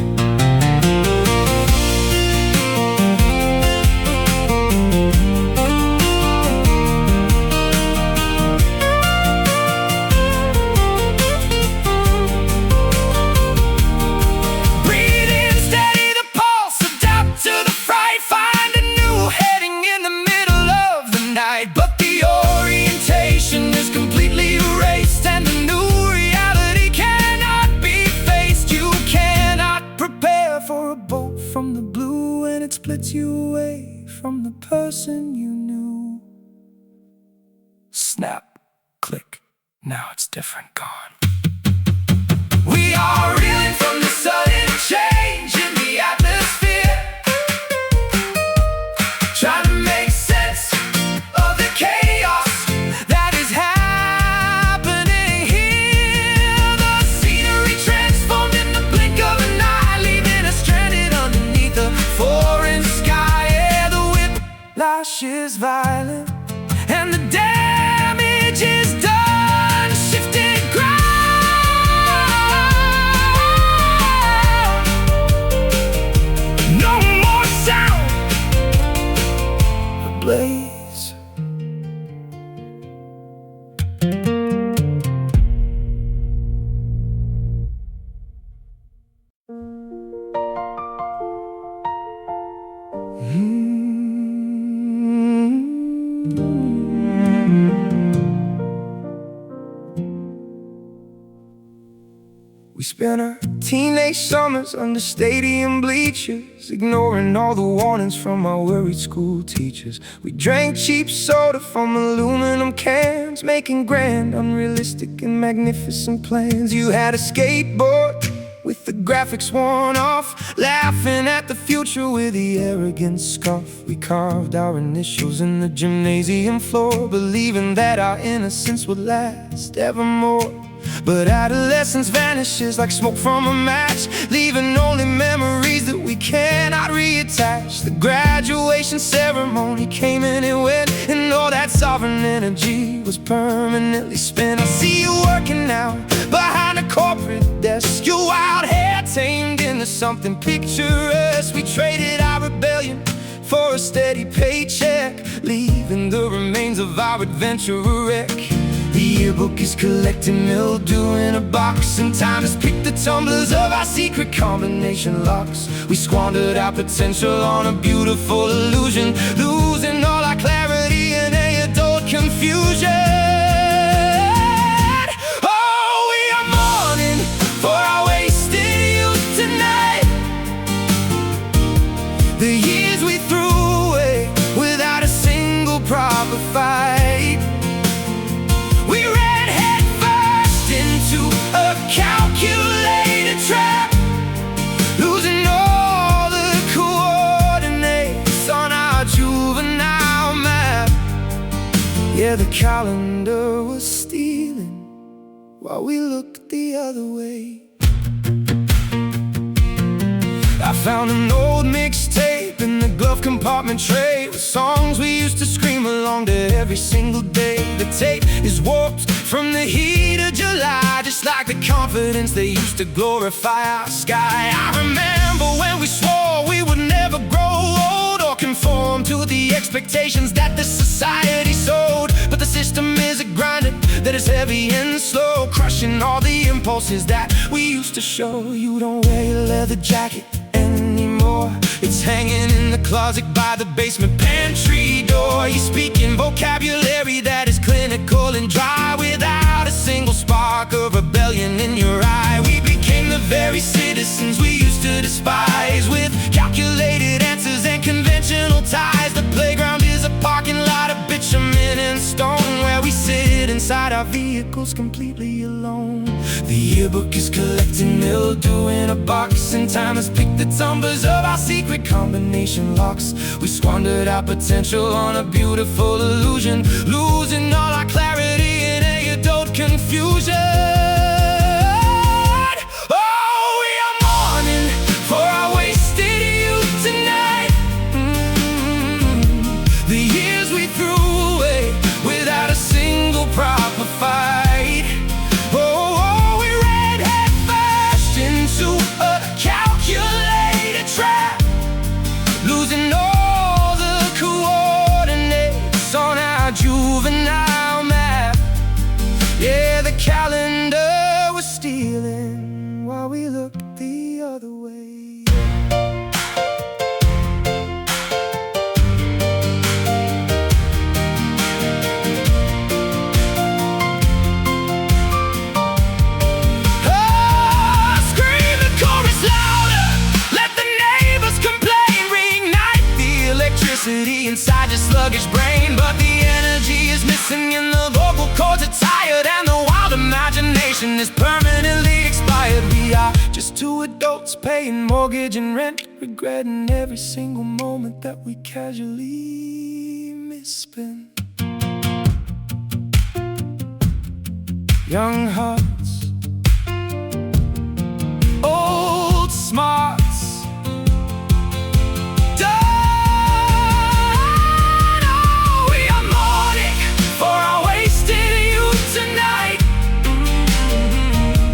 Splits you away from the person you knew. Snap, click, now it's different, gone. We are reeling from the sudden change in the atmosphere, trying to make sense of the chaos that is happening here. The scenery transformed in the blink of an eye, leaving us stranded underneath the foreign sky. Yeah, the whiplash is violent and the damage is done. Shifted ground, no more sound, ablaze. We spent our teenage summers under stadium bleachers, ignoring all the warnings from our worried school teachers. We drank cheap soda from aluminum cans, making grand, unrealistic and magnificent plans. You had a skateboard with the graphics worn off, laughing at the future with the arrogant scoff. We carved our initials in the gymnasium floor, believing that our innocence would last evermore. But adolescence vanishes like smoke from a match, leaving only memories that we cannot reattach. The graduation ceremony came and it went, and all that sovereign energy was permanently spent. I see you working now behind a corporate desk, your wild hair tamed into something picturesque. We traded our rebellion for a steady paycheck, leaving the remains of our adventure a wreck. The yearbook is collecting mildew in a box, and time has picked the tumblers of our secret combination locks. We squandered our potential on a beautiful illusion, losing all our clarity in a adult confusion. Oh, we are mourning for our wasted youth tonight, the years we threw away without a single proper fight. We ran head first into a calculated trap, losing all the coordinates on our juvenile map. Yeah, the calendar was stealing while we looked the other way. I found an old mixtape in the glove compartment tray, with songs we used to scream along to every single day. The tape is warped from the heat of July, just like the confidence they used to glorify our sky. I remember when we swore we would never grow old or conform to the expectations that this society sold. But the system is a grinder that is heavy and slow, crushing all the impulses that we used to show. You don't wear your leather jacket anymore, it's hanging in the closet by the basement pantry door. You speak in vocabulary that is clinical and dry, without a single spark of rebellion in your eye. We became the very citizens we used to despise, with calculated answers and conventional ties. The playground is a parking lot of bitumen and stone, where we sit inside our vehicles completely alone. The yearbook is collecting mildew in a box, and time has picked the tumblers of our secret combination locks. We squandered our potential on a beautiful illusion, losing all our clarity in a adult confusion. Oh, we are mourning for our wasted youth tonight, the years we threw away without a single proper fight. Losing all the coordinates on our juvenile map. Yeah, the calendar was stealing while we looked the other way. Inside your sluggish brain, but the energy is missing and the vocal cords are tired, and the wild imagination is permanently expired. We are just two adults paying mortgage and rent, regretting every single moment that we casually misspent. Young hearts, old smarts,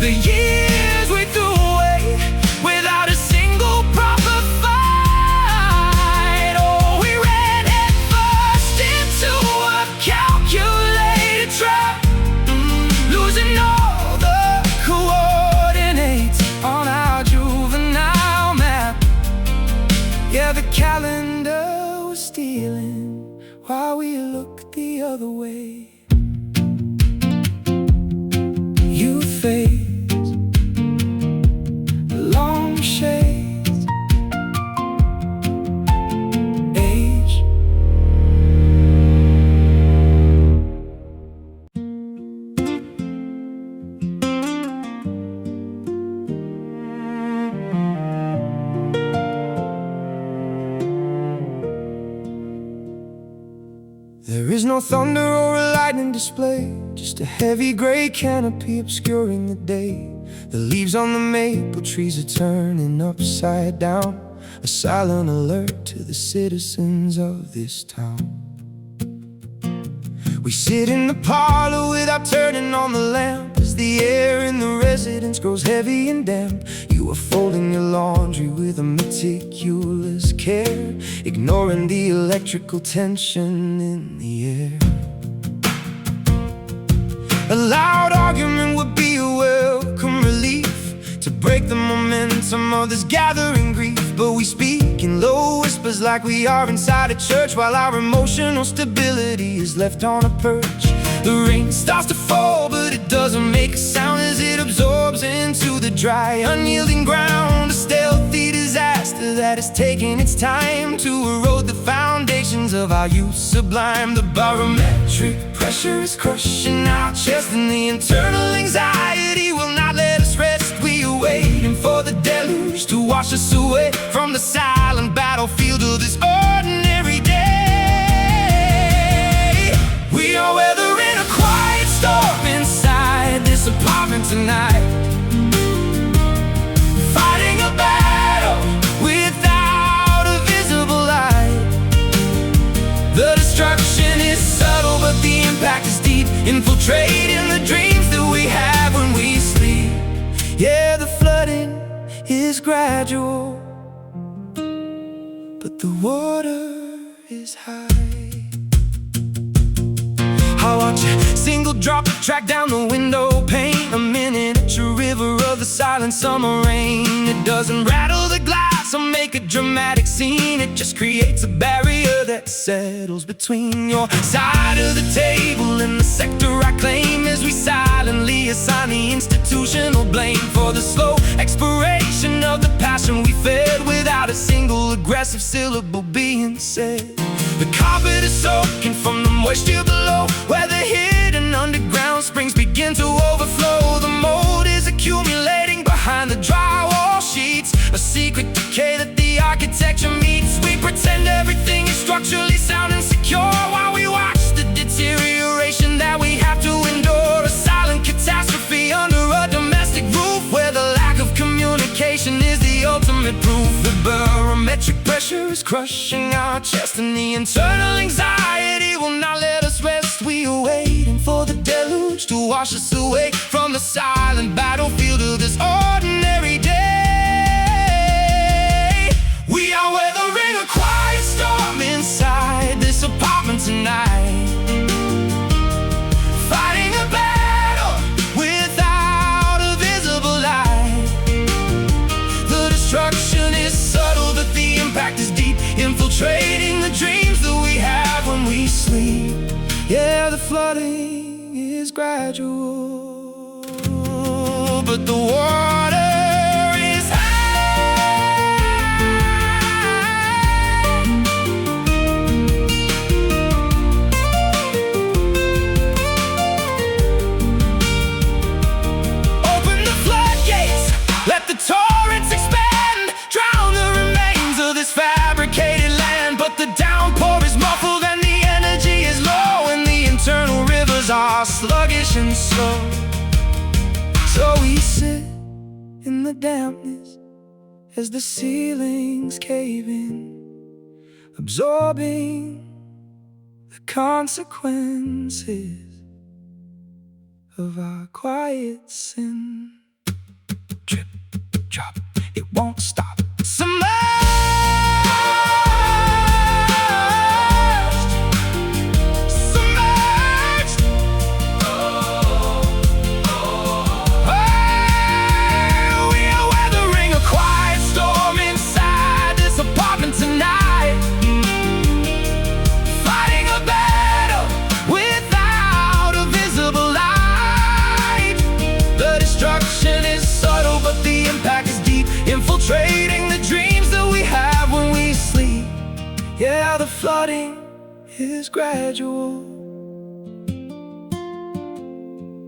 the years we threw away without a single proper fight. Oh, we ran head first into a calculated trap, losing all the coordinates on our juvenile map. Yeah, the calendar was stealing while we looked the other way. You fade shades. Age. There is no thunder or a lightning display, just a heavy gray canopy obscuring the day. The leaves on the maple trees are turning upside down, a silent alert to the citizens of this town. We sit in the parlor without turning on the lamp, as the air in the residence grows heavy and damp. You are folding your laundry with a meticulous care, ignoring the electrical tension in the air. A loud argument would be a welcome relief to break the momentum of this gathering grief. But we speak in low whispers like we are inside a church, while our emotional stability is left on a perch. The rain starts to fall, but it doesn't make a sound as it absorbs into the dry, unyielding ground. A stealthy disaster that is taking its time to erode the foundations of our youth sublime. The barometric pressure is crushing our chest, and the internal anxiety will not let us rest. We are waiting for the deluge to wash us away from the silent battlefield of this ordinary day. We are weathering a quiet storm inside this apartment tonight, fighting a battle without a visible light. The destruction is subtle, but the impact is deep, infiltrating the dreams that we have when we sleep. Yeah, the flooding is gradual, but the water is high. I watch a single drop track down the window pane, a miniature river of the silent summer rain. It doesn't rattle the glass or make a dramatic scene, it just creates a barrier that settles between your side of the table and the sector I claim, as we silently assign the institutional blame for the slow expiration of the passion we fed without a single aggressive syllable being said. The carpet is soaking from the moisture below, where the hidden underground springs begin to overflow. The mold is accumulating behind the drywall sheets, a secret decay that the architecture meets. We pretend everything is structurally sound and secure, while we watch the deterioration that we have to endure. A silent catastrophe under a domestic roof, where the lack of communication is the ultimate proof. The barometric pressure is crushing our chest, and the internal anxiety will not let us rest. We are waiting for the deluge to wash us away from the silent battlefield of this ordinary day. We are weathering a quiet storm inside this apartment tonight, fighting a battle without a visible light. The destruction is subtle, but the impact is deep, infiltrating the dreams that we have when we sleep. Yeah, the flooding is gradual, but the water is high. Open the floodgates, let the torrents expand, drown the remains of this fabricated land. But the downpour is muffled and the energy is low, and the internal rivers are sluggish and slow. So we sit in the dampness as the ceilings cave in, absorbing the consequences of our quiet sin. Drip, drop, it won't stop. Submerged, submerged. We are weathering a quiet storm inside this apartment tonight, fighting a battle without a visible light. The destruction is subtle, but the impact is deep, infiltrating the dreams that we have when we sleep. Yeah, the flooding is gradual,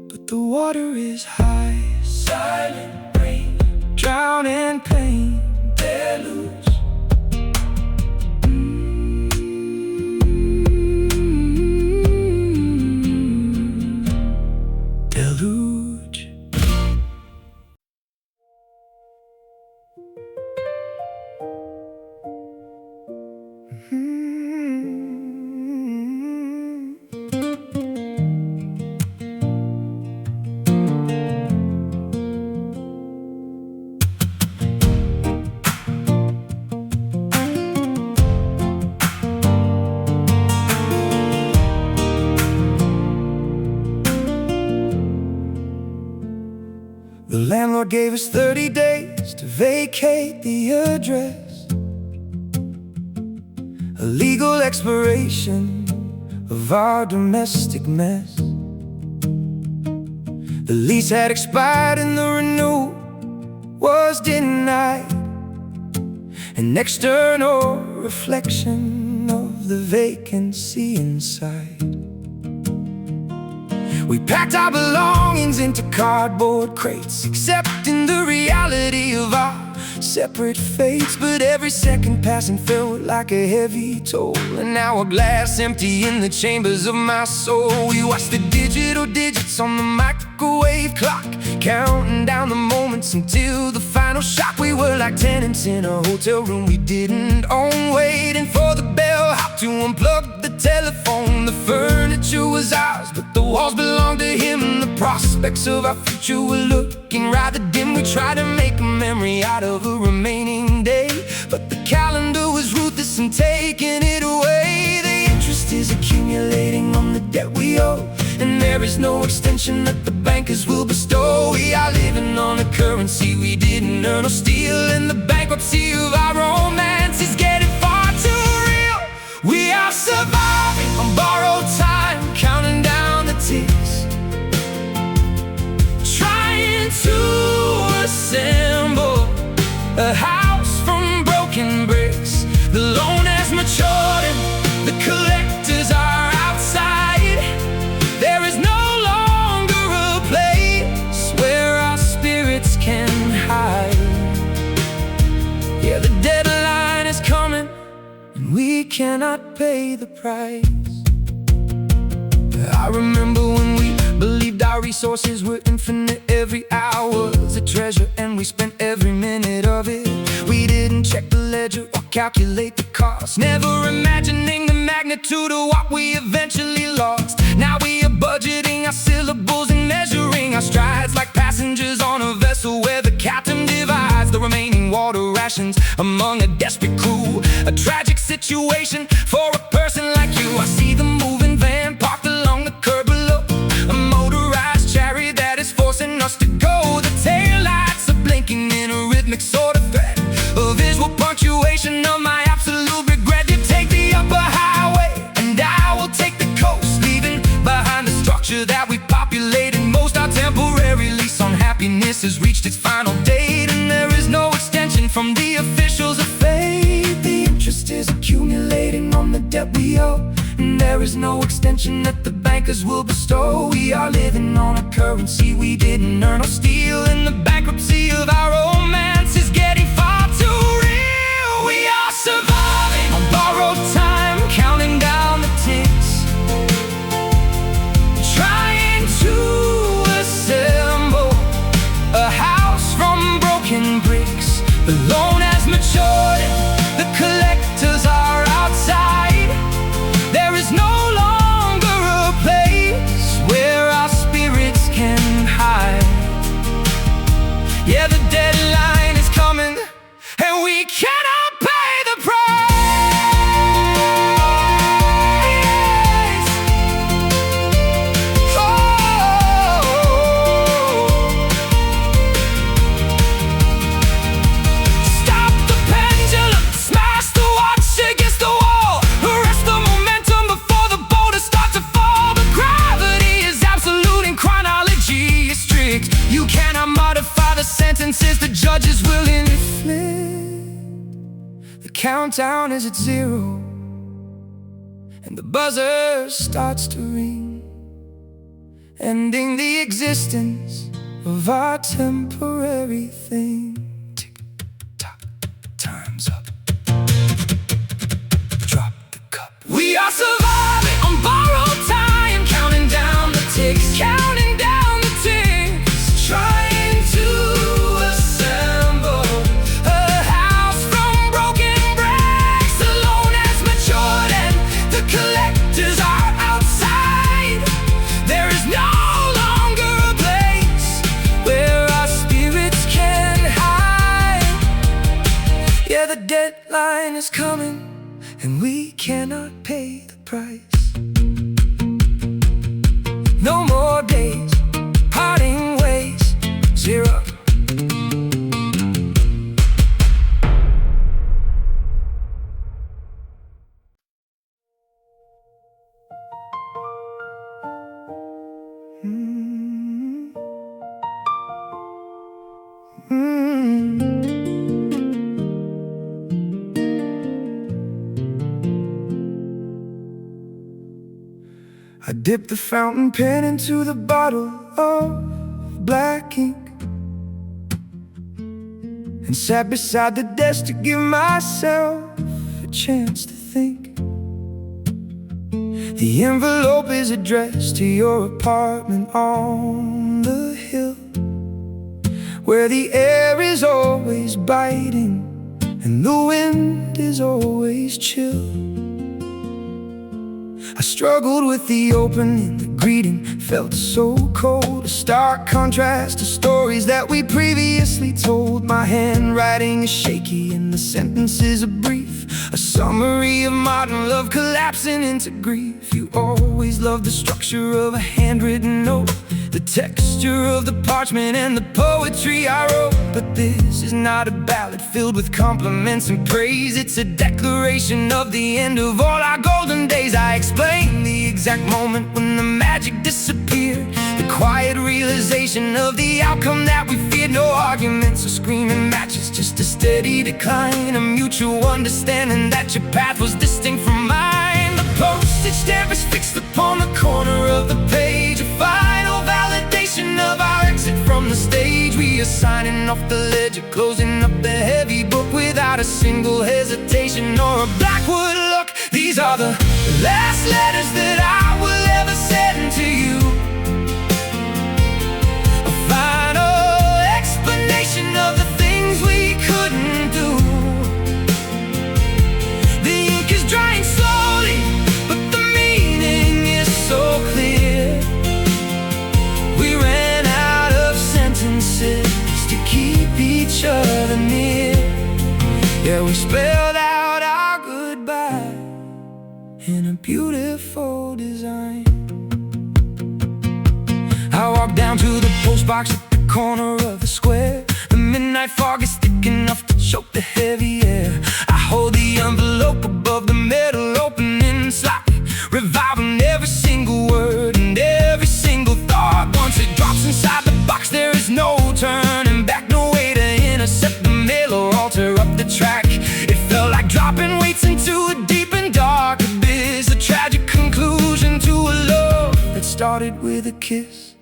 but the water is high. Silent rain, drowning pain, deluge. Deluge. The landlord gave us 30 days to vacate the address, a legal expiration of our domestic mess. The lease had expired and the renewal was denied, an external reflection of the vacancy inside. We packed our belongings into cardboard crates, accepting the reality of our separate fates. But every second passing felt like a heavy toll, an hourglass empty in the chambers of my soul. We watched the digital digits on the microwave clock, counting down the moments until the final shock. We were like tenants in a hotel room we didn't own, waiting for the bellhop to unplug the telephone. The furniture was ours, but the walls belonged to him, and the prospects of our future were looking rather dim. We tried to make a memory out of a remaining day, but the calendar was ruthless in taking it away. The interest is accumulating on the debt we owe, and there is no extension that the bankers will bestow. We are living on a currency we didn't earn or steal, and the bankruptcy of our romance is getting far too real. We are surviving on borrowed time, counting down the ticks, trying to assemble a house from broken bricks. The loan has matured and the collectors are outside. There is no longer a place where our spirits can hide. Yeah, the deadline is coming and we cannot pay the price. I remember when we believed our resources were infinite. Every hour was a treasure and we spent every minute of it. We didn't check the ledger or calculate the cost, never imagining the magnitude of what we eventually lost. Now we are budgeting our syllables and measuring our strides like passengers on a vessel where the captain divides the remaining water rations among a desperate crew. A tragic situation for a person like you. I see the moving van parked along the curb below, a motorized chariot that is forcing us to go. The taillights are blinking in a rhythmic sort of threat, a visual punctuation of my absolute regret. You take the upper highway and I will take the coast, leaving behind the structure that we populated most. Our temporary lease on happiness has reached its final date, and there is no extension from the officials of fate. The interest is accumulating on the debt we owe, and there is no extension that the bankers will bestow. We are living on a currency we didn't earn or steal, and the bankruptcy of our romance is getting far too real. We are surviving on borrowed time, counting down the ticks, trying to assemble a house from broken bricks. The loan has matured, the collectors are outside. There is no longer a place where our spirits can hide. Yeah, the deadline is coming and we cannot pay the price. Stop the pendulum, smash the watch against the wall, arrest the momentum before the boulders start to fall. The gravity is absolute and chronology is strict. You cannot modify the sentences the judges will inflict. countdown is at 0, and the buzzer starts to ring, ending the existence of our temporary thing. Tick tock, time's up. Drop the cup. We are surviving on borrowed time, counting down the ticks, counting down the ticks, trying to assemble a house from broken bricks. The loan has matured and the collectors are outside. There is no longer a place where our spirits can hide. Yeah, the deadline is coming, and we cannot pay the price. No more days, parting ways, 0. I dipped the fountain pen into the bottle of black ink and sat beside the desk to give myself a chance to think. The envelope is addressed to your apartment on the hill, where the air is always biting and the wind is always chill. I struggled with the opening, the greeting felt so cold, a stark contrast to stories that we previously told. My handwriting is shaky and the sentences are brief, a summary of modern love collapsing into grief. You always loved the structure of a handwritten note, the texture of the parchment and the poetry I wrote. But this is not a ballad filled with compliments and praise. It's a declaration of the end of all our golden days. I explain the exact moment when the magic disappeared, the quiet realization of the outcome that we feared. No arguments or screaming matches, just a steady decline, a mutual understanding that your path was distinct from mine. The postage stamp is fixed upon the corner of the page, a final validation of our exit from the stage. We are signing off the ledger, closing up the heavy book without a single hesitation or a backward look. These are the last letters that I will ever send to you, a final explanation of the things we couldn't do. The ink is drying slowly, but the meaning is so clear. We ran out of sentences to keep each other near. Yeah, we spelled out our goodbye in a beautiful design. I walk down to the postbox at the corner of the square. The midnight fog is thick enough to choke the heavy air. I hold the envelope above the metal opening slot, reviving every single word and every single thought. Once it drops inside the box, there is no turning back, no way to intercept the mail or alter up the track. It felt like dropping weights into a deep and dark abyss, a tragic conclusion to a love that started with a kiss.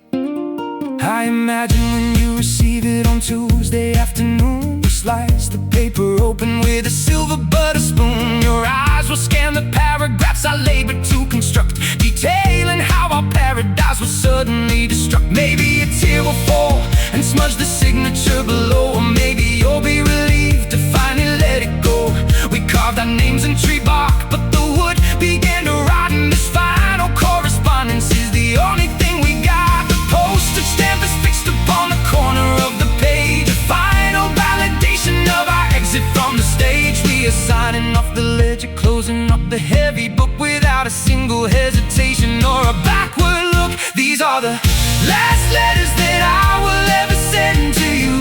I imagine when you receive it on Tuesday afternoon, you slice the paper open with a silver butter spoon. Your eyes will scan the paragraphs I labored to construct, detailing how our paradise was suddenly destruct. Maybe a tear will fall and smudge the signature below, or maybe you'll be relieved to finally let it go. We carved our names in tree bark, but the wood began to rot, and this final correspondence is the only thing we got. The postage stamp is fixed upon the corner of the page, a final validation of our exit from the stage. We are signing off the ledger, closing up the heavy book without a single hesitation or a backward look. These are the last letters that I will ever send to you,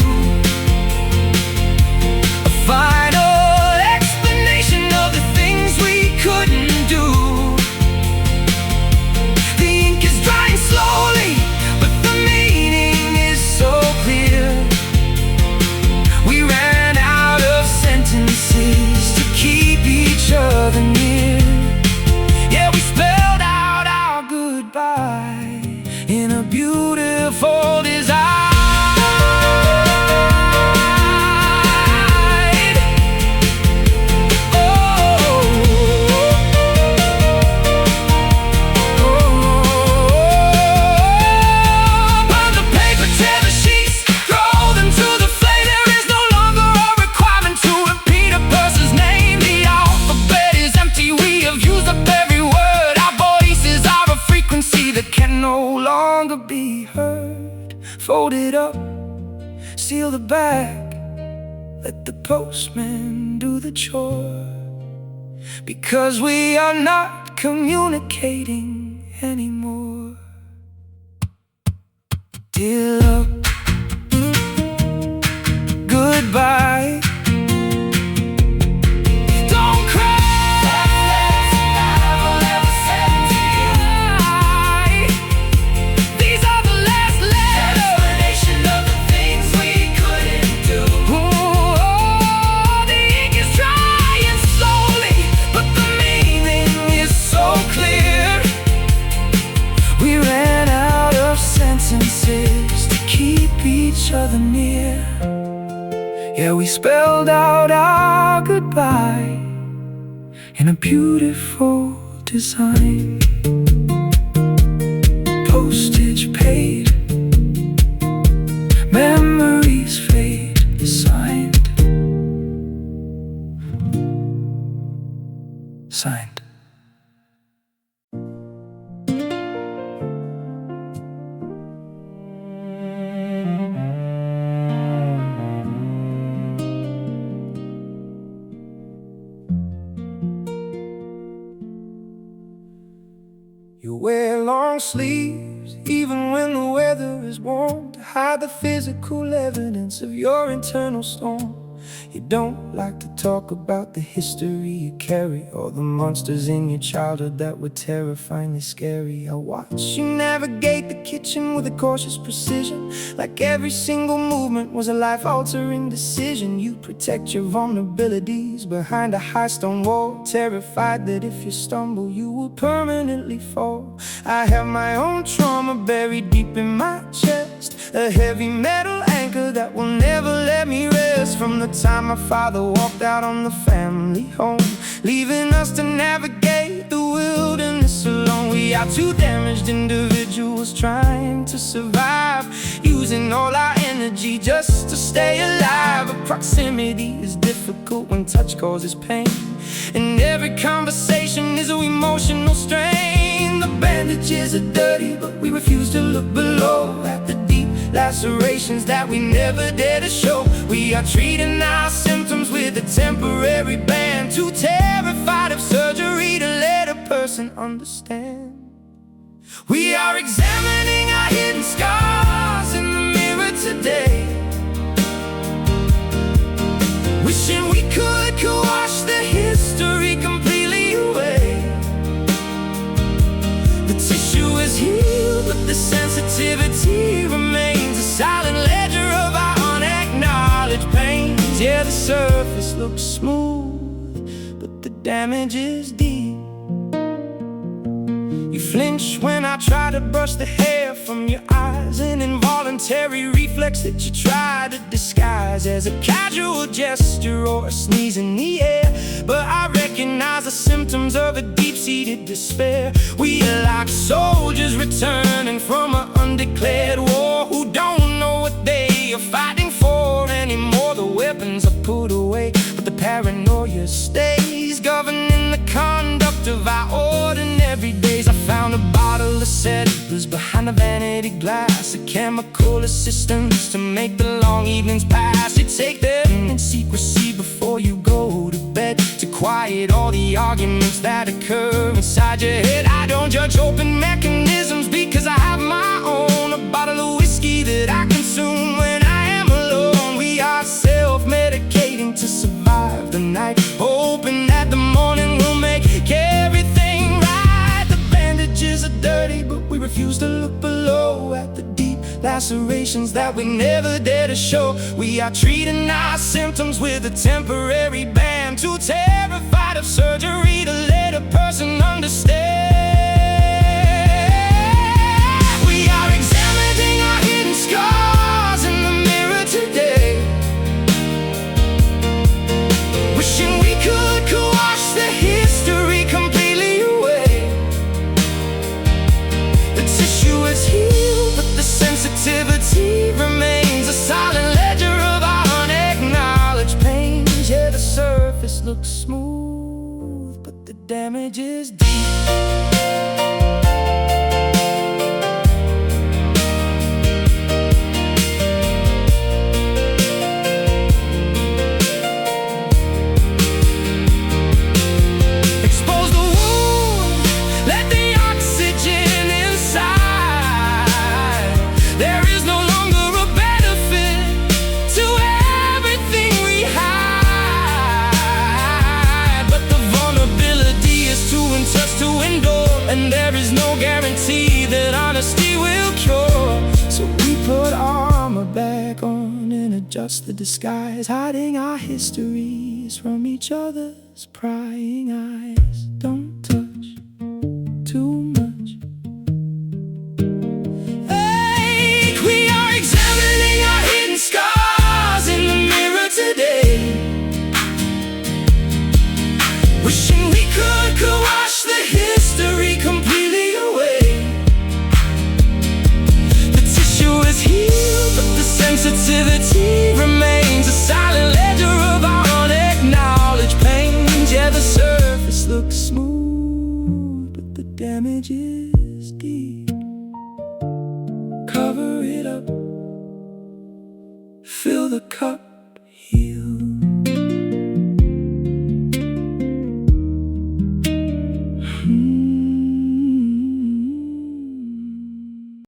a final explanation of the things we couldn't do. The ink is drying slowly, but the meaning is so clear. We ran out of sentences to keep steal the bag, let the postman do the chore, because we are not communicating anymore. Dear love, goodbye. Don't cry. I'll never send to you. These are the last letters. Explanation of the things we couldn't do. Oh, the ink is drying slowly, but the meaning is so clear. We ran out of sentences to keep each other near. Yeah, we spelled out our goodbye in a beautiful design. Postage paid, memories fade, signed. Signed. You wear long sleeves even when the weather is warm, to hide the physical evidence of your internal storm. You don't like to talk about the history you carry, or the monsters in your childhood that were terrifyingly scary. I watch you navigate the kitchen with a cautious precision, like every single movement was a life-altering decision. You protect your vulnerabilities behind a high stone wall, terrified that if you stumble you will permanently fall. I have my own trauma buried deep in my chest, a heavy metal anchor that will never let me rest. From the time my father walked out on the family home, leaving us to navigate the wilderness alone. We are two damaged individuals trying to survive, using all our energy just to stay alive. But proximity is difficult when touch causes pain, and every conversation is an emotional strain. The bandages are dirty, but we refuse to look below at the deep lacerations that we never dare to show. We are treating our symptoms with a temporary band, too terrified of surgery to let a person understand. We are examining our hidden scars in the mirror today, wishing we could wash the history completely away. The tissue is healed, but the sensitivity remains, a silent ledger of our unacknowledged pains. Yeah, the surface looks smooth, but the damage is deep. You flinch when I try to brush the hair from your eyes, an involuntary reflex that you try to disguise as a casual gesture or a sneeze in the air. But I recognize the symptoms of a deep-seated despair. We are like soldiers returning from an undeclared war, who don't know what they are fighting for anymore. The weapons are put away, but the paranoia stays, governing the conduct of our ordinary days. I found a bottle of sedatives behind the vanity glass, a chemical assistance to make the long evenings pass. You take them in secrecy before you go to bed, to quiet all the arguments that occur inside your head. I don't judge open mechanisms because I have my own, a bottle of whiskey that I consume when I am alone. We are self-medicating to survive the night, hoping that the morning will make everything right. The bandages are dirty, but we refuse to look below at the deep lacerations that we never dare to show. We are treating our symptoms with a temporary band, too terrified of surgery to let a person understand. We are examining our hidden scars in the mirror today, wishing we could wash the history completely away. The tissue is healed, but the sensitivity remains, a silent ledger of our unacknowledged pains. Yeah, the surface looks smooth, but the damage is deep. just the disguise, hiding our histories from each other's prying eyes. Don't touch too much. Hey, we are examining our hidden scars in the mirror today, wishing we could wash the history completely away. The tissue is healed, but the sensitivity remains, a silent ledger of our unacknowledged pains. Yeah, the surface looks smooth, but the damage is deep. Cover it up, fill the cup.